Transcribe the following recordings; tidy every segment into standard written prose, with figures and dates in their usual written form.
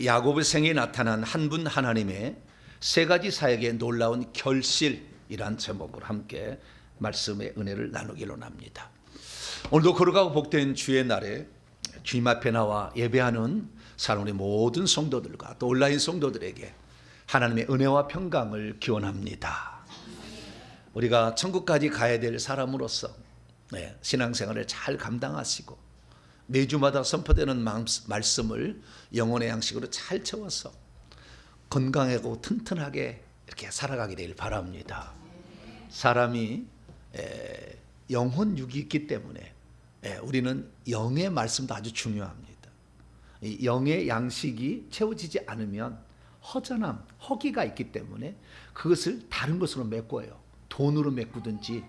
야곱의 생에 나타난 한 분 하나님의 세 가지 사역의 놀라운 결실이란 제목으로 함께 말씀의 은혜를 나누기로 합니다. 오늘도 거룩하고 복된 주의 날에 주님 앞에 나와 예배하는 사랑의 모든 성도들과 또 온라인 성도들에게 하나님의 은혜와 평강을 기원합니다. 우리가 천국까지 가야 될 사람으로서 신앙생활을 잘 감당하시고 매주마다 선포되는 말씀을 영혼의 양식으로 잘 채워서 건강하고 튼튼하게 이렇게 살아가게 되길 바랍니다. 사람이 영혼 육이 있기 때문에 우리는 영의 말씀도 아주 중요합니다. 이 영의 양식이 채워지지 않으면 허전함, 허기가 있기 때문에 그것을 다른 것으로 메꿔요. 돈으로 메꾸든지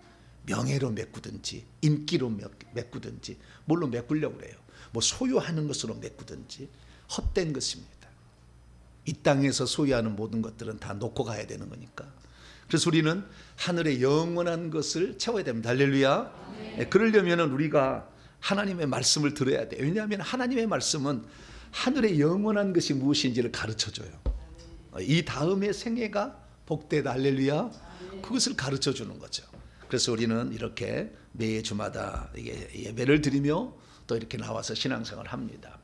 명예로 메꾸든지 인기로 메꾸든지 뭘로 메꾸려고 그래요. 뭐 소유하는 것으로 메꾸든지 헛된 것입니다. 이 땅에서 소유하는 모든 것들은 다 놓고 가야 되는 거니까. 그래서 우리는 하늘의 영원한 것을 채워야 됩니다. 할렐루야. 그러려면 우리가 하나님의 말씀을 들어야 돼요. 왜냐하면 하나님의 말씀은 하늘의 영원한 것이 무엇인지를 가르쳐줘요. 이 다음의 생애가 복되다. 할렐루야. 그것을 가르쳐 주는 거죠. 그래서 우리는 이렇게 매주마다 예배를 드리며 또 이렇게 나와서 신앙생활을 합니다.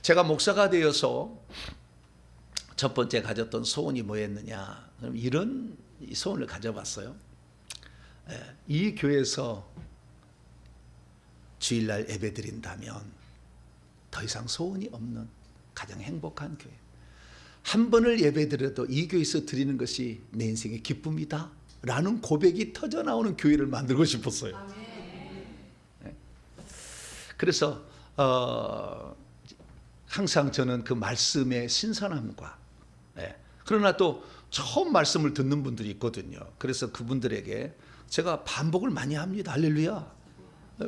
제가 목사가 되어서 첫 번째 가졌던 소원이 뭐였느냐? 그럼 이런 소원을 가져봤어요. 이 교회에서 주일날 예배 드린다면 더 이상 소원이 없는 가장 행복한 교회. 한 번을 예배 드려도 이 교회에서 드리는 것이 내 인생의 기쁨이다 라는 고백이 터져나오는 교회를 만들고 싶었어요. 그래서 항상 저는 그 말씀의 신선함과 그러나 또 처음 말씀을 듣는 분들이 있거든요. 그래서 그분들에게 제가 반복을 많이 합니다. 할렐루야.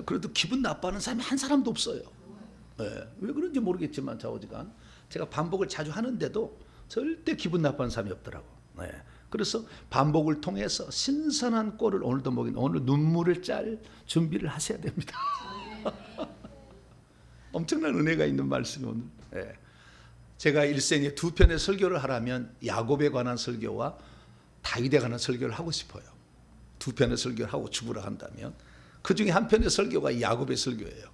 그래도 기분 나빠하는 사람이 한 사람도 없어요. 왜 그런지 모르겠지만 좌우지간 제가 반복을 자주 하는데도 절대 기분 나빠하는 사람이 없더라고. 그래서 반복을 통해서 신선한 꼴을 오늘도 먹인 오늘 눈물을 짤 준비를 하셔야 됩니다. 엄청난 은혜가 있는 말씀이 오늘. 제가 일생에 두 편의 설교를 하라면 야곱에 관한 설교와 다윗에 관한 설교를 하고 싶어요. 두 편의 설교를 하고 죽으라 한다면 그 중에 한 편의 설교가 야곱의 설교예요.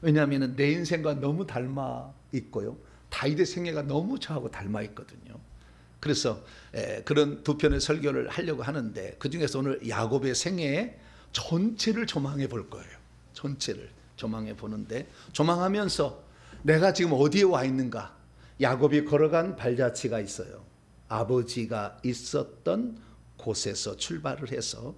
왜냐하면 내 인생과 너무 닮아 있고요. 다윗의 생애가 너무 저하고 닮아 있거든요. 그래서 그런 두 편의 설교를 하려고 하는데 그중에서 오늘 야곱의 생애 전체를 조망해 볼 거예요. 전체를 조망해 보는데 조망하면서 내가 지금 어디에 와 있는가? 야곱이 걸어간 발자취가 있어요. 아버지가 있었던 곳에서 출발을 해서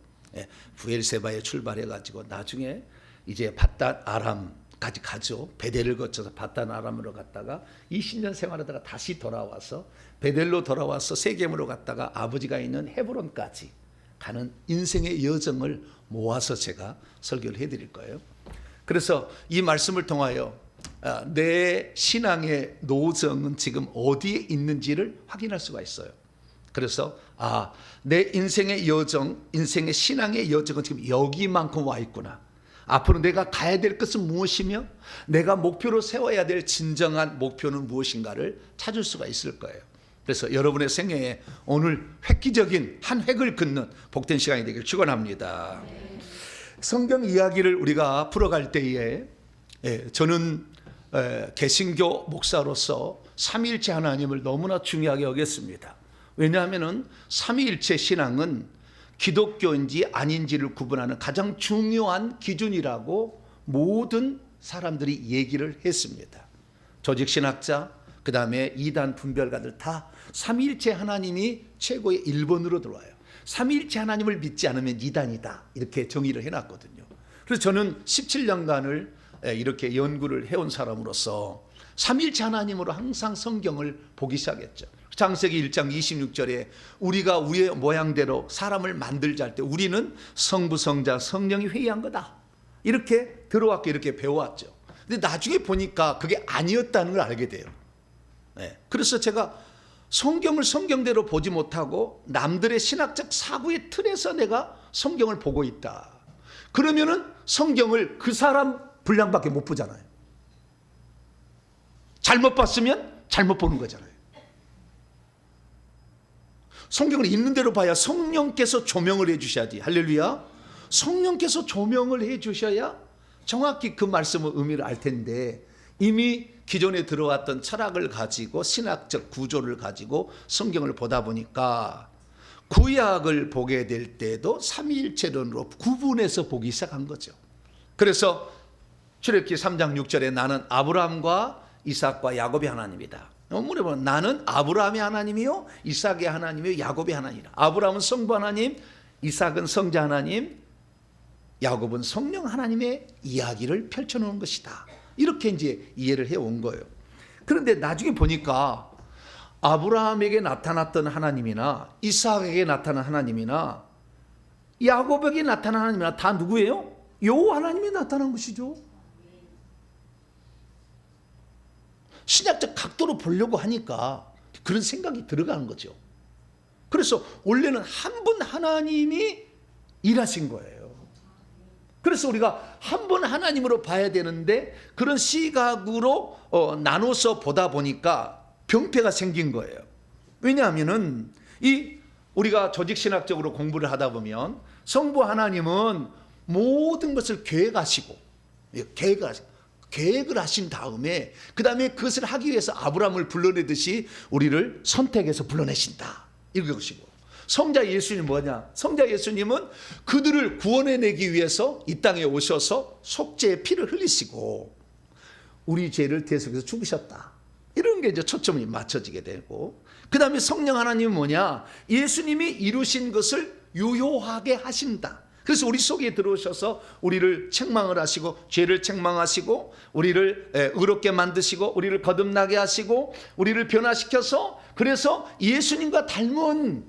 부엘세바에 출발해 가지고 나중에 이제 밧단 아람까지 가죠. 베델을 거쳐서 밧단 아람으로 갔다가 20년 생활하다가 다시 돌아와서 베델로 돌아와서 세겜으로 갔다가 아버지가 있는 헤브론까지 가는 인생의 여정을 모아서 제가 설교를 해드릴 거예요. 그래서 이 말씀을 통하여 내 신앙의 노정은 지금 어디에 있는지를 확인할 수가 있어요. 그래서 내 인생의 여정, 인생의 신앙의 여정은 지금 여기만큼 와 있구나. 앞으로 내가 가야 될 것은 무엇이며 내가 목표로 세워야 될 진정한 목표는 무엇인가를 찾을 수가 있을 거예요. 그래서 여러분의 생애에 오늘 획기적인 한 획을 긋는 복된 시간이 되길 축원합니다. 성경 이야기를 우리가 풀어갈 때에 저는 개신교 목사로서 삼위일체 하나님을 너무나 중요하게 여겼습니다. 왜냐하면 삼위일체 신앙은 기독교인지 아닌지를 구분하는 가장 중요한 기준이라고 모든 사람들이 얘기를 했습니다. 조직신학자, 그 다음에 이단 분별가들 다 삼위일체 하나님이 최고의 1번으로 들어와요. 삼위일체 하나님을 믿지 않으면 이단이다 이렇게 정의를 해놨거든요. 그래서 저는 17년간을 이렇게 연구를 해온 사람으로서 삼위일체 하나님으로 항상 성경을 보기 시작했죠. 창세기 1장 26절에 우리가 우리의 모양대로 사람을 만들자 할 때 우리는 성부, 성자, 성령이 회의한 거다 이렇게 들어왔고 이렇게 배워왔죠. 근데 나중에 보니까 그게 아니었다는 걸 알게 돼요. 그래서 제가 성경을 성경대로 보지 못하고 남들의 신학적 사고의 틀에서 내가 성경을 보고 있다. 그러면은 성경을 그 사람 분량밖에 못 보잖아요. 잘못 봤으면 잘못 보는 거잖아요. 성경을 있는 대로 봐야 성령께서 조명을 해주셔야지. 할렐루야. 성령께서 조명을 해주셔야 정확히 그 말씀의 의미를 알 텐데, 이미 기존에 들어왔던 철학을 가지고 신학적 구조를 가지고 성경을 보다 보니까 구약을 보게 될 때도 삼위일체론으로 구분해서 보기 시작한 거죠. 그래서 출애굽기 3장 6절에 나는 아브라함과 이삭과 야곱의 하나님이다. 물어보면 나는 아브라함의 하나님이요 이삭의 하나님이요 야곱의 하나님이다. 아브라함은 성부 하나님, 이삭은 성자 하나님, 야곱은 성령 하나님의 이야기를 펼쳐놓은 것이다. 이렇게 이제 이해를 해온 거예요. 그런데 나중에 보니까 아브라함에게 나타났던 하나님이나 이삭에게 나타난 하나님이나 야곱에게 나타난 하나님이나 다 누구예요? 요 하나님이 나타난 것이죠. 신약적 각도로 보려고 하니까 그런 생각이 들어가는 거죠. 그래서 원래는 한 분 하나님이 일하신 거예요. 그래서 우리가 한 분 하나님으로 봐야 되는데 그런 시각으로 나눠서 보다 보니까 병폐가 생긴 거예요. 왜냐하면은 우리가 조직신학적으로 공부를 하다 보면 성부 하나님은 모든 것을 계획을 하신 다음에 그 다음에 그것을 하기 위해서 아브라함을 불러내듯이 우리를 선택해서 불러내신다. 이것이고, 성자 예수님은 뭐냐? 성자 예수님은 그들을 구원해내기 위해서 이 땅에 오셔서 속죄의 피를 흘리시고 우리 죄를 대속해서 죽으셨다. 이런 게 이제 초점이 맞춰지게 되고, 그 다음에 성령 하나님은 뭐냐? 예수님이 이루신 것을 유효하게 하신다. 그래서 우리 속에 들어오셔서 우리를 책망을 하시고 죄를 책망하시고 우리를 의롭게 만드시고 우리를 거듭나게 하시고 우리를 변화시켜서 그래서 예수님과 닮은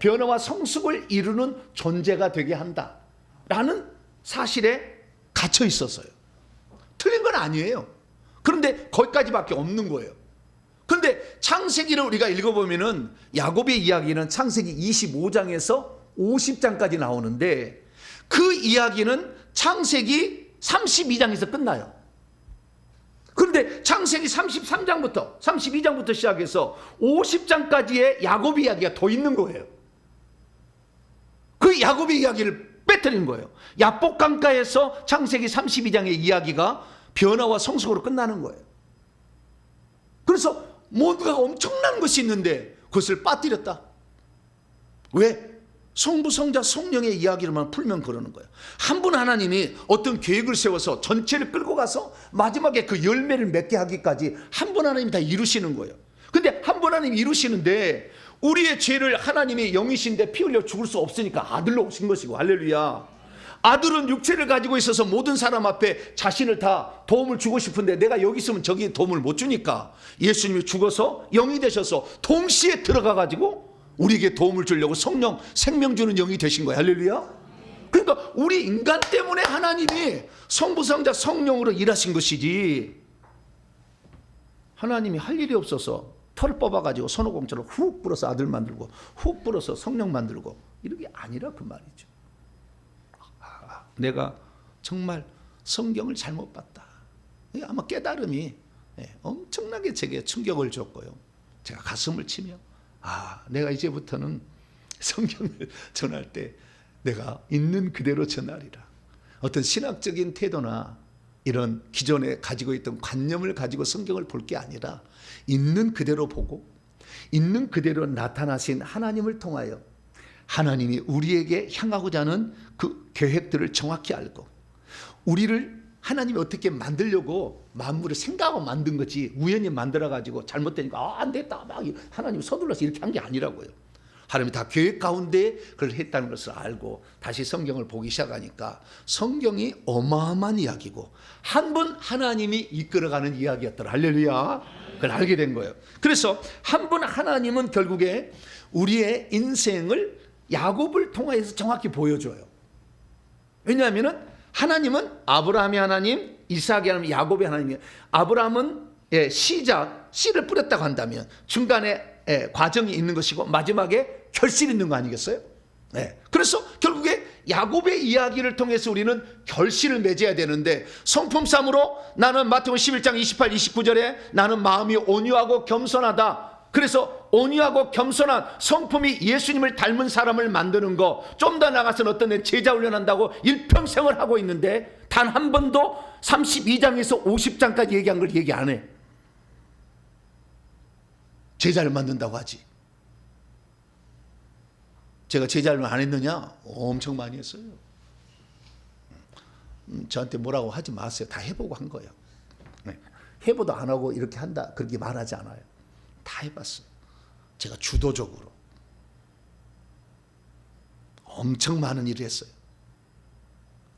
변화와 성숙을 이루는 존재가 되게 한다라는 사실에 갇혀 있었어요. 틀린 건 아니에요. 그런데 거기까지밖에 없는 거예요. 그런데 창세기를 우리가 읽어보면은 야곱의 이야기는 창세기 25장에서 50장까지 나오는데 그 이야기는 창세기 32장에서 끝나요. 그런데 창세기 32장부터 시작해서 50장까지의 야곱 이야기가 더 있는 거예요. 그 야곱의 이야기를 빼뜨린 거예요. 야복 강가에서 창세기 32장의 이야기가 변화와 성숙으로 끝나는 거예요. 그래서 뭔가 엄청난 것이 있는데 그것을 빠뜨렸다. 왜? 성부, 성자, 성령의 이야기로만 풀면 그러는 거예요. 한 분 하나님이 어떤 계획을 세워서 전체를 끌고 가서 마지막에 그 열매를 맺게 하기까지 한 분 하나님이 다 이루시는 거예요. 근데 한 분 하나님이 이루시는데 우리의 죄를 하나님이 영이신데 피 흘려 죽을 수 없으니까 아들로 오신 것이고, 할렐루야. 아들은 육체를 가지고 있어서 모든 사람 앞에 자신을 다 도움을 주고 싶은데 내가 여기 있으면 저기 도움을 못 주니까 예수님이 죽어서 영이 되셔서 동시에 들어가 가지고 우리에게 도움을 주려고 성령, 생명 주는 영이 되신 거예요. 할렐루야. 그러니까 우리 인간 때문에 하나님이 성부, 성자, 성령으로 일하신 것이지 하나님이 할 일이 없어서 털 뽑아가지고 손오공처럼 훅 불어서 아들 만들고 훅 불어서 성령 만들고 이런 게 아니라 그 말이죠. 내가 정말 성경을 잘못 봤다. 아마 깨달음이 엄청나게 제게 충격을 줬고요. 제가 가슴을 치며 내가 이제부터는 성경을 전할 때 내가 있는 그대로 전하리라. 어떤 신학적인 태도나 이런 기존에 가지고 있던 관념을 가지고 성경을 볼 게 아니라 있는 그대로 보고 있는 그대로 나타나신 하나님을 통하여 하나님이 우리에게 향하고자 하는 그 계획들을 정확히 알고 우리를 하나님이 어떻게 만들려고 만물을 생각하고 만든 거지 우연히 만들어가지고 잘못되니까 안 됐다 막 하나님이 서둘러서 이렇게 한 게 아니라고요. 하나님이 다 계획 가운데 그걸 했다는 것을 알고 다시 성경을 보기 시작하니까 성경이 어마어마한 이야기고 한 분 하나님이 이끌어가는 이야기였더라. 할렐루야. 그걸 알게 된 거예요. 그래서 한 분 하나님은 결국에 우리의 인생을 야곱을 통해서 정확히 보여줘요. 왜냐하면 하나님은 아브라함의 하나님, 이삭의 하나님, 야곱의 하나님이에요. 아브라함은 시작, 씨를 뿌렸다고 한다면 중간에 과정이 있는 것이고 마지막에 결실이 있는 거 아니겠어요? 그래서 결국에 야곱의 이야기를 통해서 우리는 결실을 맺어야 되는데, 성품삼으로 나는 마태복음 11장 28, 29절에 나는 마음이 온유하고 겸손하다. 그래서 온유하고 겸손한 성품이 예수님을 닮은 사람을 만드는 거, 좀 더 나가서는 어떤 애 제자 훈련한다고 일평생을 하고 있는데 단 한 번도 32장에서 50장까지 얘기한 걸 얘기 안 해. 제자를 만든다고 하지. 제가 제자를 안 했느냐? 엄청 많이 했어요. 저한테 뭐라고 하지 마세요. 다 해보고 한 거예요. 해보도 안 하고 이렇게 한다 그렇게 말하지 않아요. 다 해봤어요. 제가 주도적으로 엄청 많은 일을 했어요.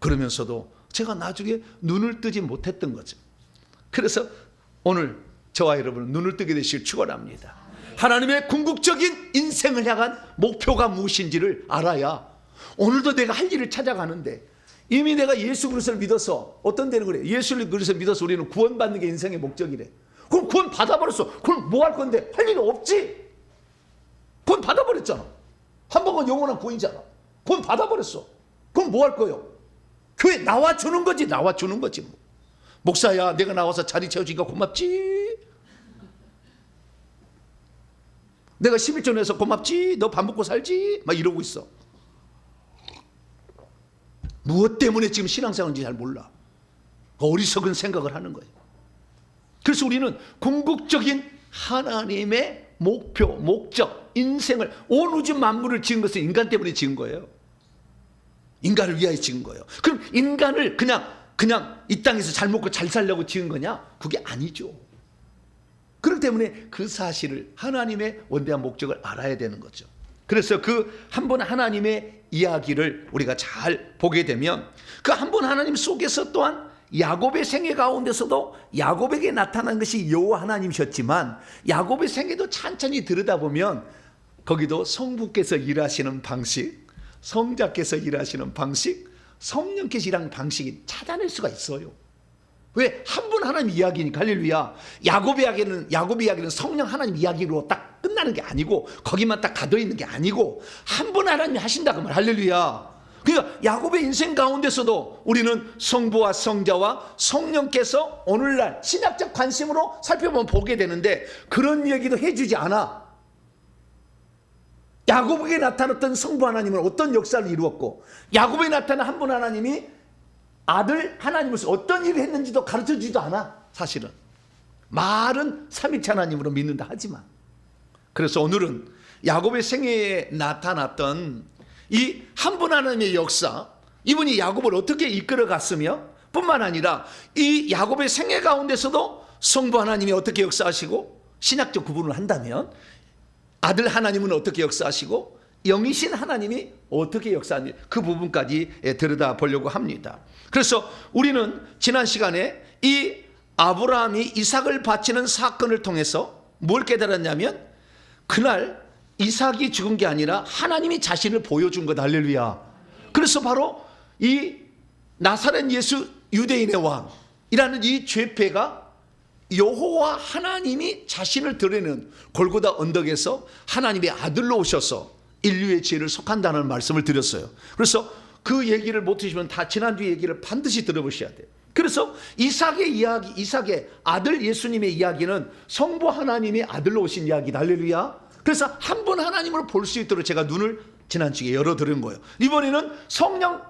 그러면서도 제가 나중에 눈을 뜨지 못했던 거죠. 그래서 오늘 저와 여러분은 눈을 뜨게 되시길 축원합니다. 하나님의 궁극적인 인생을 향한 목표가 무엇인지를 알아야 오늘도 내가 할 일을 찾아가는데, 이미 내가 예수 그리스도를 믿어서 어떤 데는 그래, 예수 그리스도를 믿어서 우리는 구원받는 게 인생의 목적이래. 그럼 구원 받아버렸어. 그럼 뭐 할 건데? 할 일은 없지. 구원 받아버렸잖아. 한 번은 영원한 구원이잖아. 구원 받아버렸어. 그럼 뭐 할 거예요? 교회 나와주는 거지. 나와주는 거지 뭐. 목사야, 내가 나와서 자리 채워주니까 고맙지. 내가 11조 내서 고맙지. 너 밥 먹고 살지. 막 이러고 있어. 무엇 때문에 지금 신앙생활인지 잘 몰라. 어리석은 생각을 하는 거예요. 그래서 우리는 궁극적인 하나님의 목표, 목적, 인생을, 온 우주 만물을 지은 것은 인간 때문에 지은 거예요. 인간을 위하여 지은 거예요. 그럼 인간을 그냥 이 땅에서 잘 먹고 잘 살려고 지은 거냐? 그게 아니죠. 그렇기 때문에 그 사실을, 하나님의 원대한 목적을 알아야 되는 거죠. 그래서 그 한 분 하나님의 이야기를 우리가 잘 보게 되면, 그 한 분 하나님 속에서 또한 야곱의 생애 가운데서도 야곱에게 나타난 것이 여호와 하나님이셨지만, 야곱의 생애도 천천히 들여다보면 거기도 성부께서 일하시는 방식, 성자께서 일하시는 방식, 성령께서 일하는 방식이 찾아낼 수가 있어요. 왜? 한 분 하나님 이야기니까. 할렐루야. 야곱 이야기는 성령 하나님 이야기로 딱 끝나는 게 아니고, 거기만 딱 가둬 있는 게 아니고, 한 분 하나님이 하신다고 말. 할렐루야. 그러니까 야곱의 인생 가운데서도 우리는 성부와 성자와 성령께서 오늘날 신학적 관심으로 살펴보면 보게 되는데, 그런 얘기도 해주지 않아. 야곱에게 나타났던 성부 하나님은 어떤 역사를 이루었고, 야곱에 나타난 한 분 하나님이 아들 하나님으로서 어떤 일을 했는지도 가르쳐주지도 않아. 사실은 말은 삼위체 하나님으로 믿는다 하지만. 그래서 오늘은 야곱의 생애에 나타났던 이 한 분 하나님의 역사, 이분이 야곱을 어떻게 이끌어 갔으며, 뿐만 아니라 이 야곱의 생애 가운데서도 성부 하나님이 어떻게 역사하시고, 신학적 구분을 한다면 아들 하나님은 어떻게 역사하시고, 영이신 하나님이 어떻게 역사하는지, 그 부분까지 들여다 보려고 합니다. 그래서 우리는 지난 시간에 이 아브라함이 이삭을 바치는 사건을 통해서 뭘 깨달았냐면, 그날 이삭이 죽은 게 아니라 하나님이 자신을 보여준 것. 할렐루야. 그래서 바로 이 나사렛 예수 유대인의 왕이라는 이 죄패가 여호와 하나님이 자신을 드러내는 골고다 언덕에서 하나님의 아들로 오셔서 인류의 죄를 속한다는 말씀을 드렸어요. 그래서 그 얘기를 못 드시면 다 지난주 얘기를 반드시 들어보셔야 돼요. 그래서 이삭의 이야기, 이삭의 아들 예수님의 이야기는 성부 하나님의 아들로 오신 이야기다. 할렐루야. 그래서 한 분 하나님을 볼 수 있도록 제가 눈을 지난주에 열어드린 거예요. 이번에는 성령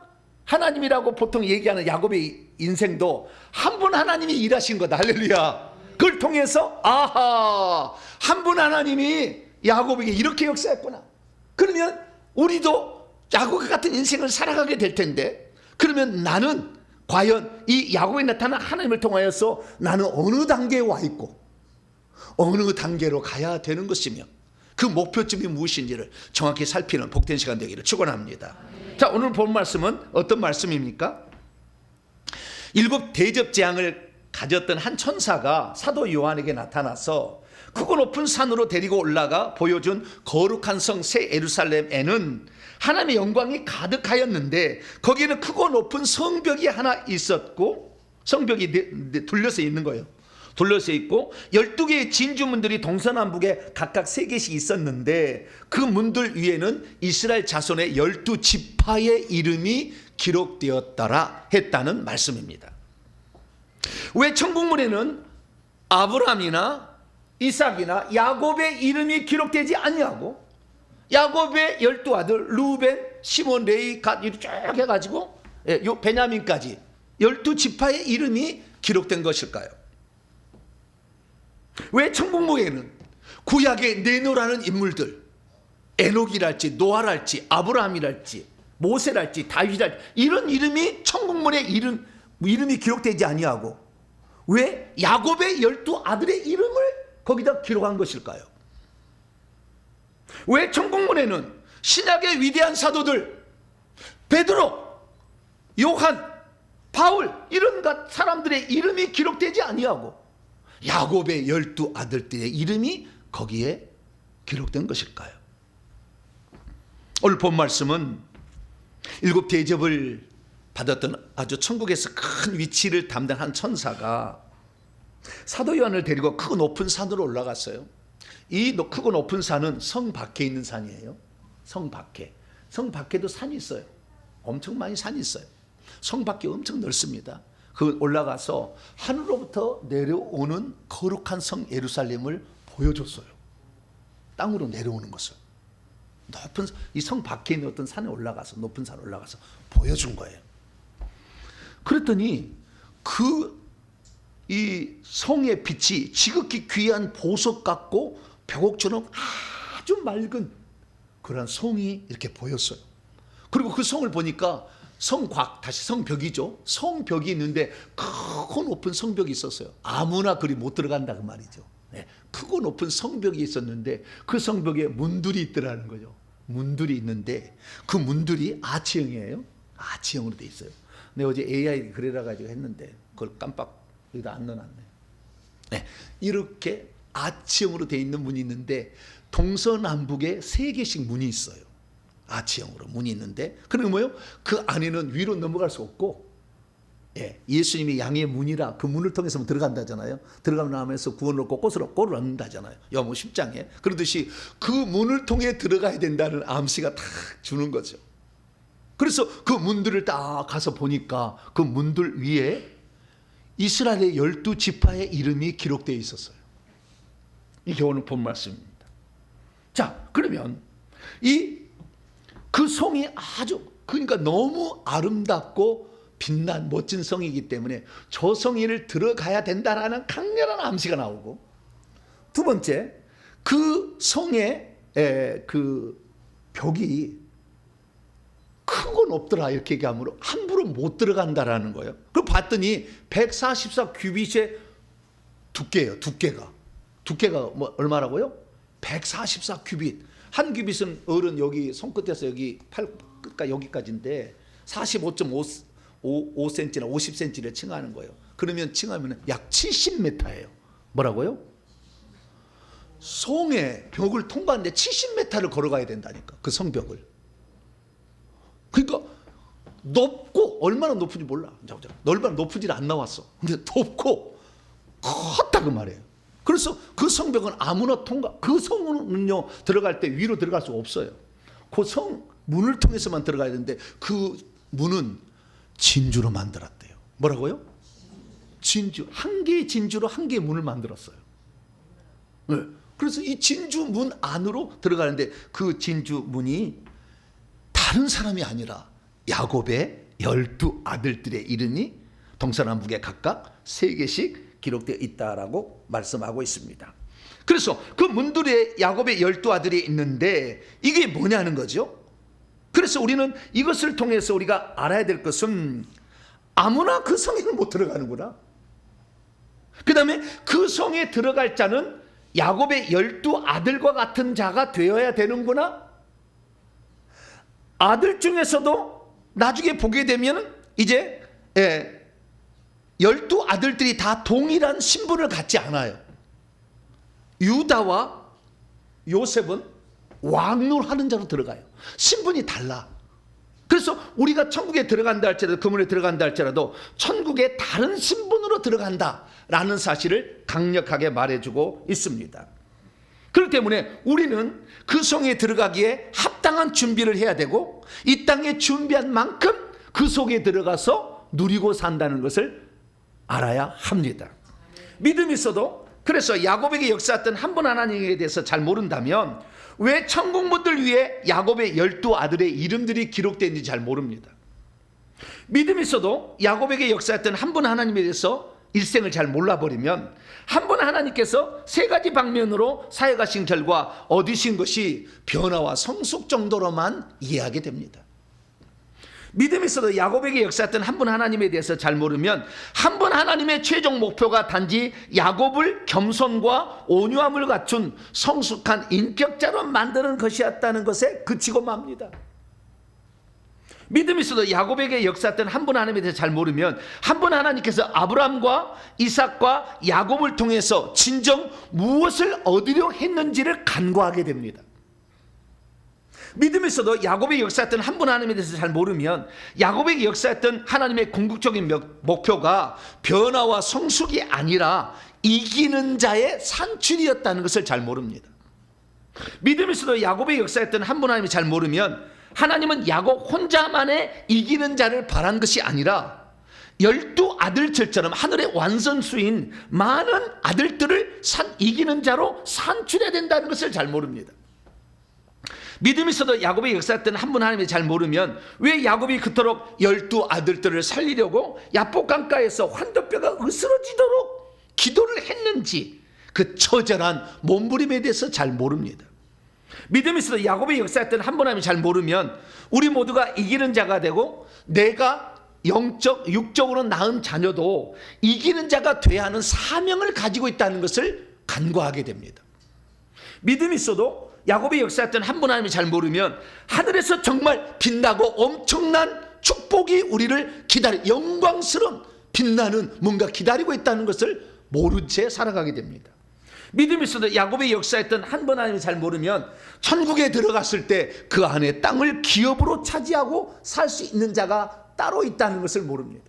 하나님이라고 보통 얘기하는 야곱의 인생도 한 분 하나님이 일하신 거다. 할렐루야. 그걸 통해서 아하, 한 분 하나님이 야곱에게 이렇게 역사했구나. 그러면 우리도 야곱 같은 인생을 살아가게 될 텐데, 그러면 나는 과연 이 야곱에 나타난 하나님을 통하여서 나는 어느 단계에 와 있고 어느 단계로 가야 되는 것이며, 그 목표점이 무엇인지를 정확히 살피는 복된 시간 되기를 축원합니다. 자, 오늘 본 말씀은 어떤 말씀입니까? 7 대접 재앙을 가졌던 한 천사가 사도 요한에게 나타나서 크고 높은 산으로 데리고 올라가 보여준 거룩한 성 새 예루살렘에는 하나님의 영광이 가득하였는데, 거기에는 크고 높은 성벽이 하나 있었고, 성벽이 둘러서 있는 거예요. 둘러서 있고 12개의 진주문들이 동서남북에 각각 3개씩 있었는데 그 문들 위에는 이스라엘 자손의 12지파의 이름이 기록되었더라 했다는 말씀입니다. 왜 천국문에는 아브라함이나 이삭이나 야곱의 이름이 기록되지 않냐고? 야곱의 12아들 루벤, 시몬, 레위, 갓 이렇게 쭉 해가지고 요 베냐민까지 12지파의 이름이 기록된 것일까요? 왜 천국문에는 구약의 네노라는 인물들, 에녹이랄지 노아랄지 아브라함이랄지 모세랄지 다윗이랄지 이런 이름이 천국문에 이름이 기록되지 아니하고 왜 야곱의 12아들의 이름을 거기다 기록한 것일까요? 왜 천국문에는 신약의 위대한 사도들 베드로, 요한, 바울 이런 사람들의 이름이 기록되지 아니하고 야곱의 12아들들의 이름이 거기에 기록된 것일까요? 오늘 본 말씀은 7 대접을 받았던 아주 천국에서 큰 위치를 담당한 천사가 사도 요한을 데리고 크고 높은 산으로 올라갔어요. 이 크고 높은 산은 성 밖에 있는 산이에요. 성 밖에도 산이 있어요. 엄청 많이 산이 있어요. 성 밖에 엄청 넓습니다. 그 올라가서 하늘로부터 내려오는 거룩한 성 예루살렘을 보여줬어요. 땅으로 내려오는 것을. 높은 이 성 밖에 있는 어떤 산에 올라가서 높은 산에 올라가서 보여준 거예요. 그랬더니 이 성의 빛이 지극히 귀한 보석 같고 벽옥처럼 아주 맑은 그런 성이 이렇게 보였어요. 그리고 그 성을 보니까 다시 성벽이죠. 성벽이 있는데 크고 높은 성벽이 있었어요. 아무나 그리 못 들어간다 그 말이죠. 네, 크고 높은 성벽이 있었는데 그 성벽에 문들이 있더라는 거죠. 문들이 있는데 그 문들이 아치형이에요. 아치형으로 돼 있어요. 내가 어제 AI 그래라 가지고 했는데 그걸 깜빡 여기다 안 넣어놨네. 네, 이렇게 아치형으로 돼 있는 문이 있는데 동서남북에 3개씩 문이 있어요. 아치형으로 문이 있는데 그게 뭐예요? 그 안에는 위로 넘어갈 수 없고 예수님이 양의 문이라 그 문을 통해서 들어간다잖아요. 들어가면 나면서 구원을 얻고 꼴을 얻는다잖아요. 요한복음 10장에. 그러듯이 그 문을 통해 들어가야 된다는 암시가 딱 주는 거죠. 그래서 그 문들을 딱 가서 보니까 그 문들 위에 이스라엘의 12지파의 이름이 기록되어 있었어요. 이게 오늘 본 말씀입니다. 자, 그러면 그 성이 그러니까 너무 아름답고 빛난 멋진 성이기 때문에 저 성을 들어가야 된다라는 강렬한 암시가 나오고, 두 번째, 그 성의 그 벽이 크고 높더라 이렇게 얘기하므로 함부로 못 들어간다라는 거예요. 그걸 봤더니 144 규빗의 두께예요. 두께가 뭐 얼마라고요? 144 규빗. 한 규빗은 어른 여기 손끝에서 여기 팔 끝까 여기까지인데 45.5cm나 50cm를 칭하는 거예요. 그러면 칭하면 약 70m예요. 뭐라고요? 성의 벽을 통과하는데 70m를 걸어가야 된다니까. 그 성벽을. 그러니까 높고 얼마나 높은지 몰라. 얼마나 높은지는 안 나왔어. 근데 높고 컸다 그 말이에요. 그래서 그 성벽은 아무나 그 성은요 들어갈 때 위로 들어갈 수 없어요. 그 성 문을 통해서만 들어가야 되는데 그 문은 진주로 만들었대요. 뭐라고요? 진주. 한 개의 진주로 한 개의 문을 만들었어요. 네. 그래서 이 진주 문 안으로 들어가는데 그 진주 문이 다른 사람이 아니라 야곱의 12아들들의 이름이 동서남북에 각각 3개씩 기록되어 있다라고 말씀하고 있습니다. 그래서 그 문들에 야곱의 12아들이 있는데 이게 뭐냐는 거죠. 그래서 우리는 이것을 통해서 우리가 알아야 될 것은 아무나 그 성에는 못 들어가는구나. 그 다음에 그 성에 들어갈 자는 야곱의 12아들과 같은 자가 되어야 되는구나. 아들 중에서도 나중에 보게 되면 이제 12아들들이 다 동일한 신분을 갖지 않아요. 유다와 요셉은 왕노하는 자로 들어가요. 신분이 달라. 그래서 우리가 천국에 들어간다 할지라도 그 문에 들어간다 할지라도 천국에 다른 신분으로 성으로 들어간다라는 사실을 강력하게 말해주고 있습니다. 그렇기 때문에 우리는 그 성에 들어가기에 합당한 준비를 해야 되고 이 땅에 준비한 만큼 그 속에 들어가서 누리고 산다는 것을 알아야 합니다. 믿음이 있어도 그래서 야곱에게 역사했던 한 분 하나님에 대해서 잘 모른다면 왜 천국문들 위에 야곱의 12아들의 이름들이 기록되는지 잘 모릅니다. 믿음이 있어도 야곱에게 역사했던 한 분 하나님에 대해서 일생을 잘 몰라버리면 한 분 하나님께서 세 가지 방면으로 사역하신 결과 얻으신 것이 변화와 성숙 정도로만 이해하게 됩니다. 믿음이 있어도 야곱에게 역사했던 한 분 하나님에 대해서 잘 모르면 한 분 하나님의 최종 목표가 단지 야곱을 겸손과 온유함을 갖춘 성숙한 인격자로 만드는 것이었다는 것에 그치고 맙니다. 믿음이 있어도 야곱에게 역사했던 한 분 하나님에 대해서 잘 모르면 한 분 하나님께서 아브라함과 이삭과 야곱을 통해서 진정 무엇을 얻으려 했는지를 간과하게 됩니다. 믿음이 있어도 야곱의 역사했던 한 분 하나님에 대해서 잘 모르면 야곱에게 역사했던 하나님의 궁극적인 목표가 변화와 성숙이 아니라 이기는 자의 산출이었다는 것을 잘 모릅니다. 믿음이 있어도 야곱의 역사했던 한 분 하나님이 잘 모르면 하나님은 야곱 혼자만의 이기는 자를 바란 것이 아니라 12아들들처럼 하늘의 완성수인 많은 아들들을 이기는 자로 산출해야 된다는 것을 잘 모릅니다. 믿음이 있어도 야곱의 역사했던 한 분 하나님이 잘 모르면 왜 야곱이 그토록 12아들들을 살리려고 야복 강가에서 환도뼈가 으스러지도록 기도를 했는지 그 처절한 몸부림에 대해서 잘 모릅니다. 믿음이 있어도 야곱의 역사했던 한 분 하나님이 잘 모르면 우리 모두가 이기는 자가 되고 내가 영적, 육적으로 낳은 자녀도 이기는 자가 돼야 하는 사명을 가지고 있다는 것을 간과하게 됩니다. 믿음이 있어도 야곱의 역사했던 한 분 하나님이 잘 모르면 하늘에서 정말 빛나고 엄청난 축복이 우리를 영광스러운 빛나는 뭔가 기다리고 있다는 것을 모른 채 살아가게 됩니다. 믿음이 있어도 야곱의 역사했던 한 분 하나님이 잘 모르면 천국에 들어갔을 때 그 안에 땅을 기업으로 차지하고 살 수 있는 자가 따로 있다는 것을 모릅니다.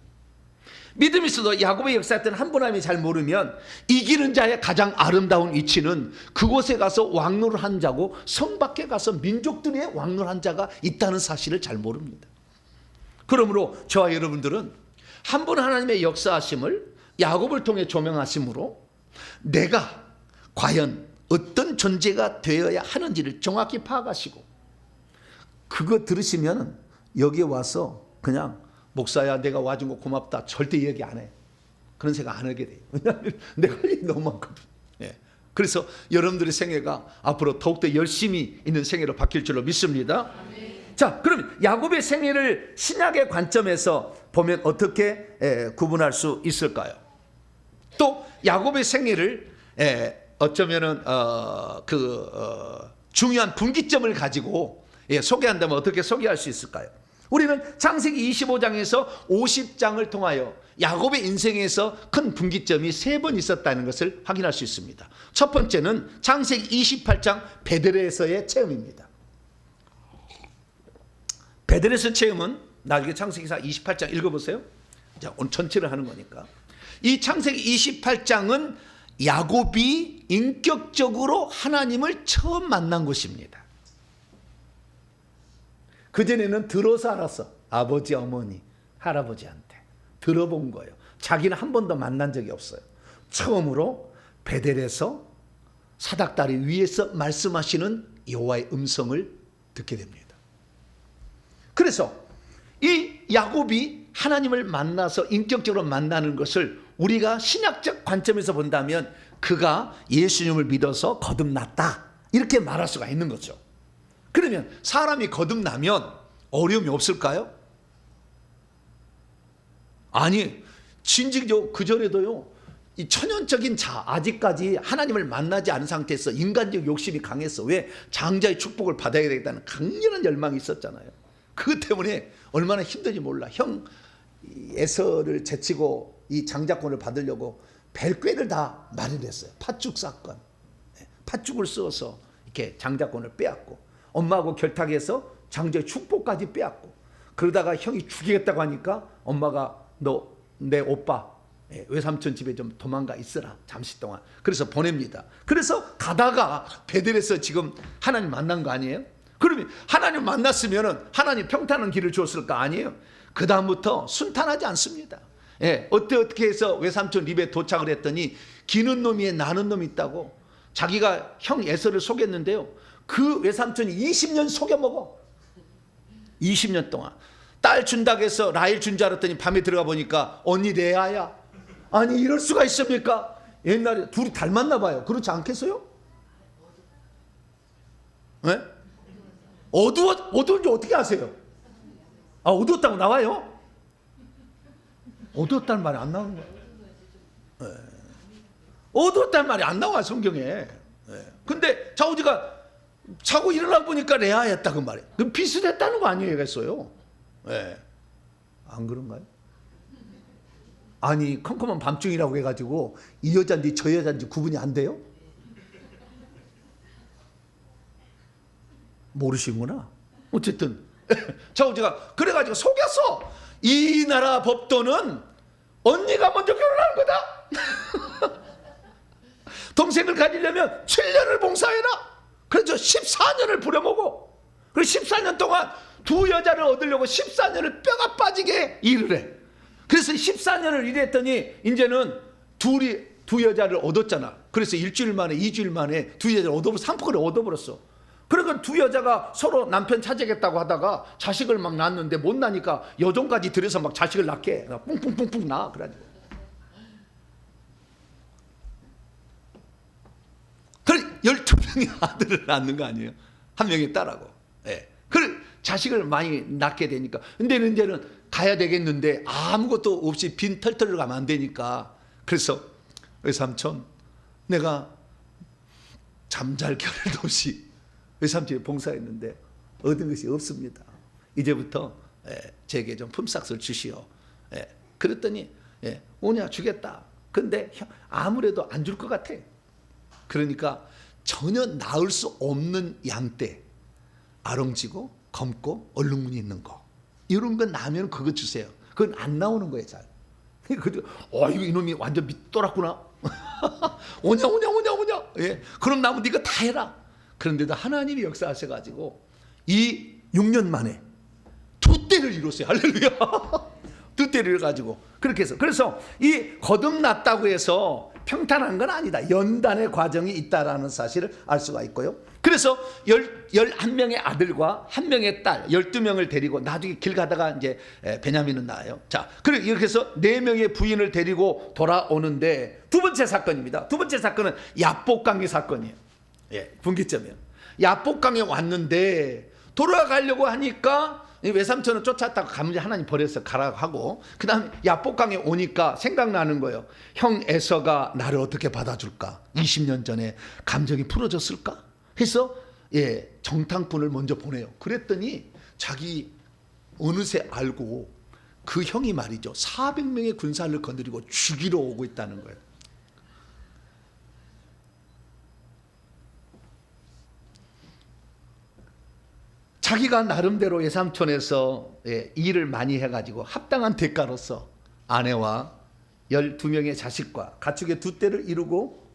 믿음이 있어도 야곱의 역사했던 한 분 하나님이 잘 모르면 이기는 자의 가장 아름다운 위치는 그곳에 가서 왕노를 한 자고 성 밖에 가서 민족들의 왕노를 한 자가 있다는 사실을 잘 모릅니다. 그러므로 저와 여러분들은 한 분 하나님의 역사하심을 야곱을 통해 조명하심으로 내가 과연 어떤 존재가 되어야 하는지를 정확히 파악하시고 그거 들으시면 여기에 와서 그냥 목사야 내가 와준 거 고맙다 절대 얘기 안 해. 그런 생각 안 하게 돼요. 왜냐하면 내가 할 일이 너무 많거든. 예. 그래서 여러분들의 생애가 앞으로 더욱더 열심히 있는 생애로 바뀔 줄로 믿습니다. 자, 그럼 야곱의 생애를 신약의 관점에서 보면 어떻게 구분할 수 있을까요? 또 야곱의 생애를 어쩌면은 중요한 분기점을 가지고 소개한다면 어떻게 소개할 수 있을까요? 우리는 창세기 25장에서 50장을 통하여 야곱의 인생에서 큰 분기점이 3번 있었다는 것을 확인할 수 있습니다. 첫 번째는 창세기 28장 베델에서의 체험입니다. 베델에서 체험은 나중에 창세기사 28장 읽어보세요. 자, 오늘 전체를 하는 거니까. 이 창세기 28장은 야곱이 인격적으로 하나님을 처음 만난 곳입니다. 그전에는 들어서 알았어. 아버지, 어머니, 할아버지한테 들어본 거예요. 자기는 한 번도 만난 적이 없어요. 처음으로 베델에서 사닥다리 위에서 말씀하시는 여호와의 음성을 듣게 됩니다. 그래서 이 야곱이 하나님을 만나서 인격적으로 만나는 것을 우리가 신약적 관점에서 본다면 그가 예수님을 믿어서 거듭났다 이렇게 말할 수가 있는 거죠. 그러면 사람이 거듭나면 어려움이 없을까요? 아니, 진직적으로 그전에도요, 이 천연적인 아직까지 하나님을 만나지 않은 상태에서 인간적 욕심이 강했어. 왜? 장자의 축복을 받아야 되겠다는 강렬한 열망이 있었잖아요. 그것 때문에 얼마나 힘든지 몰라. 형 에서를 제치고 이 장자권을 받으려고 벨꾀를 다 마련했어요. 팥죽 사건. 팥죽을 써서 이렇게 장자권을 빼앗고 엄마하고 결탁해서 장자의 축복까지 빼앗고 그러다가 형이 죽이겠다고 하니까 엄마가 너 내 오빠 외삼촌 집에 좀 도망가 있으라 잠시 동안. 그래서 보냅니다. 그래서 가다가 베델에서 지금 하나님 만난 거 아니에요? 그러면 하나님 만났으면 하나님 평탄한 길을 주었을 거 아니에요? 그 다음부터 순탄하지 않습니다. 어떻게 해서 외삼촌 집에 도착을 했더니 기는 놈이 나는 놈이 있다고 자기가 형 에서를 속였는데요. 그 외삼촌이 20년 속여먹어. 20년 동안. 딸 준다고 해서 라헬 준 줄 알았더니 밤에 들어가 보니까 언니 레아야. 아니 이럴 수가 있습니까? 옛날에 둘이 닮았나 봐요. 그렇지 않겠어요? 네? 어두운지 어떻게 아세요? 아, 어두웠다고 나와요? 어두웠다는 말이 안 나오는 거예요. 네. 어두웠다는 말이 안 나와 성경에. 네. 근데 자우지가 자고 일어나 보니까 레아였다 그 말이에요. 그럼 비슷했다는 거 아니겠어요? 네. 안 그런가요? 아니 컴컴한 밤중이라고 해가지고 이 여자인지 저 여자인지 구분이 안 돼요? 모르시구나. 어쨌든 자우지가 그래가지고 속였어. 이 나라 법도는 언니가 먼저 결혼하는 거다. 동생을 가지려면 7년을 봉사해라. 그래서 14년을 부려먹어. 그래서 14년 동안 두 여자를 얻으려고 14년을 뼈가 빠지게 일을 해. 그래서 14년을 일했더니 이제는 두 여자를 얻었잖아. 그래서 일주일 만에 2주일 만에 두 여자를 얻어버려 상품을 얻어버렸어. 그러니까 두 여자가 서로 남편 찾아겠다고 하다가 자식을 막 낳았는데 못 나니까 여종까지 들여서 막 자식을 낳게 해. 뿡뿡뿡뿡 낳아. 그래가지고. 그래 12명의 아들을 낳는 거 아니에요? 한 명의 딸하고. 예. 그래 자식을 많이 낳게 되니까. 근데 이제는 가야 되겠는데 아무것도 없이 빈 털털을 가면 안 되니까. 그래서 외삼촌 내가 잠잘 겨를도 없이 외삼촌이 봉사했는데 얻은 것이 없습니다. 이제부터 제게 좀 품삯을 주시오. 그랬더니 오냐 주겠다. 근데 아무래도 안 줄 것 같아. 그러니까 전혀 나을 수 없는 양떼, 아롱지고 검고 얼룩무늬 있는 거 이런 거 나면 그거 주세요. 그건 안 나오는 거예요 잘. 이거 이놈이 완전 밑돌았구나. 오냐. 예, 그럼 나면 네가 다 해라. 그런데도 하나님이 역사하셔가지고 이 6년 만에 두 떼를 이뤘어요. 할렐루야. 두 떼를 이뤄가지고 그렇게 해서 그래서 이 거듭났다고 해서 평탄한 건 아니다. 연단의 과정이 있다라는 사실을 알 수가 있고요. 그래서 11명의 아들과 1명의 딸 12명을 데리고 나중에 길 가다가 이제 베냐민은 나와요. 자, 그리고 이렇게 해서 4명의 부인을 데리고 돌아오는데 두 번째 사건입니다. 두 번째 사건은 야복강의 사건이에요. 분기점이에요. 야복강에 왔는데 돌아가려고 하니까 외삼촌은 쫓았다가 가문이 하나님 버려서 가라고 하고 그 다음에 야복강에 오니까 생각나는 거예요. 형 에서가 나를 어떻게 받아줄까? 20년 전에 감정이 풀어졌을까? 해서 정탐꾼을 먼저 보내요. 그랬더니 자기 어느새 알고 그 형이 말이죠. 400명의 군사를 거느리고 죽이러 오고 있다는 거예요. 자기가 나름대로 외삼촌에서 일을 많이 해가지고 합당한 대가로서 아내와 12명의 자식과 가축의 두 떼를 이루고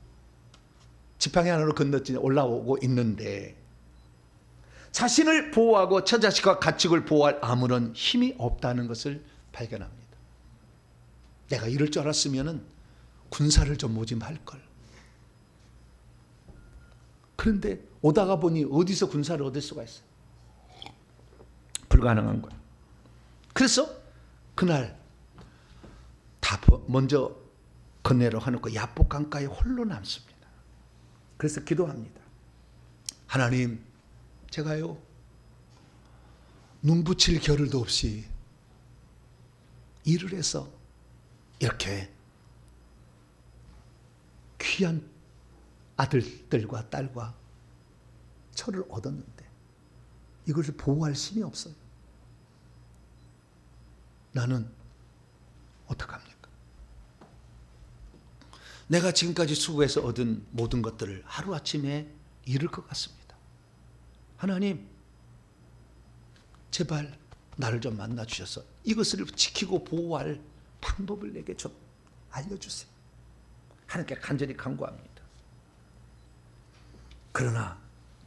지팡이 하나로 건너뛰어 올라오고 있는데 자신을 보호하고 처자식과 가축을 보호할 아무런 힘이 없다는 것을 발견합니다. 내가 이럴 줄 알았으면 군사를 좀 모집할 걸. 그런데 오다가 보니 어디서 군사를 얻을 수가 있어요? 불가능한 거예요. 그래서 그날 다 먼저 건네러 하놓고 야복강가에 홀로 남습니다. 그래서 기도합니다. 하나님, 제가요 눈 붙일 겨를도 없이 일을 해서 이렇게 귀한 아들들과 딸과 처를 얻었는데 이것을 보호할 힘이 없어요. 나는 어떡합니까? 내가 지금까지 수고해서 얻은 모든 것들을 하루아침에 잃을 것 같습니다. 하나님, 제발 나를 좀 만나 주셔서 이것을 지키고 보호할 방법을 내게 좀 알려주세요. 하나님께 간절히 간구합니다. 그러나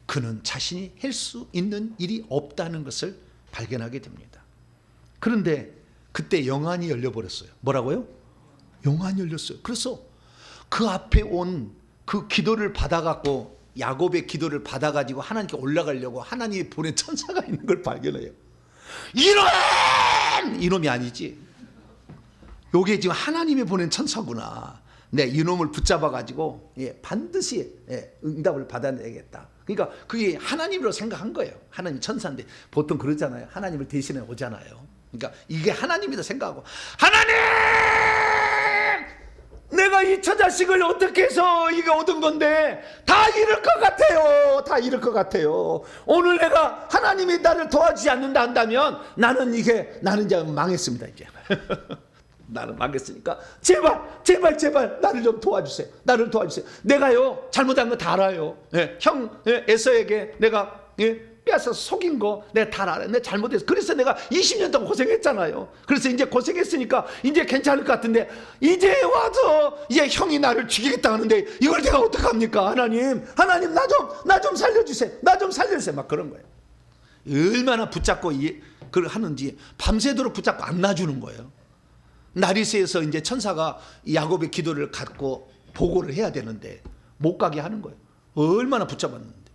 그는 자신이 할 수 있는 일이 없다는 것을 발견하게 됩니다. 그런데 그때 영안이 열려버렸어요. 뭐라고요? 영안이 열렸어요. 그래서 그 앞에 온 그 기도를 받아갖고, 야곱의 기도를 받아가지고 하나님께 올라가려고 하나님이 보낸 천사가 있는 걸 발견해요. 이놈이 아니지, 요게 지금 하나님이 보낸 천사구나. 네, 이놈을 붙잡아가지고 반드시 응답을 받아내겠다. 그러니까 그게 하나님으로 생각한 거예요. 하나님 천사인데 보통 그러잖아요. 하나님을 대신해 오잖아요. 그러니까 이게 하나님이다 생각하고, 하나님! 내가 이 처자식을 어떻게 해서 이게 얻은 건데 다 잃을 것 같아요. 다 잃을 것 같아요. 오늘 내가 하나님이 나를 도와주지 않는다 한다면 나는 이제 망했습니다. 이제 나는 망했으니까 제발 나를 좀 도와주세요. 나를 도와주세요. 내가요 잘못한 거 다 알아요. 형 에서에게 내가 빼앗아서 속인 거 내가 다 알아요. 내가 잘못했어. 그래서 내가 20년 동안 고생했잖아요. 그래서 이제 고생했으니까 이제 괜찮을 것 같은데, 이제 와서 이제 형이 나를 죽이겠다 하는데 이걸 내가 어떡합니까? 하나님 나 좀 살려주세요. 나 좀 살려주세요. 막 그런 거예요. 얼마나 붙잡고 그걸 하는지 밤새도록 붙잡고 안 놔주는 거예요. 나리스에서 이제 천사가 야곱의 기도를 갖고 보고를 해야 되는데 못 가게 하는 거예요. 얼마나 붙잡았는데.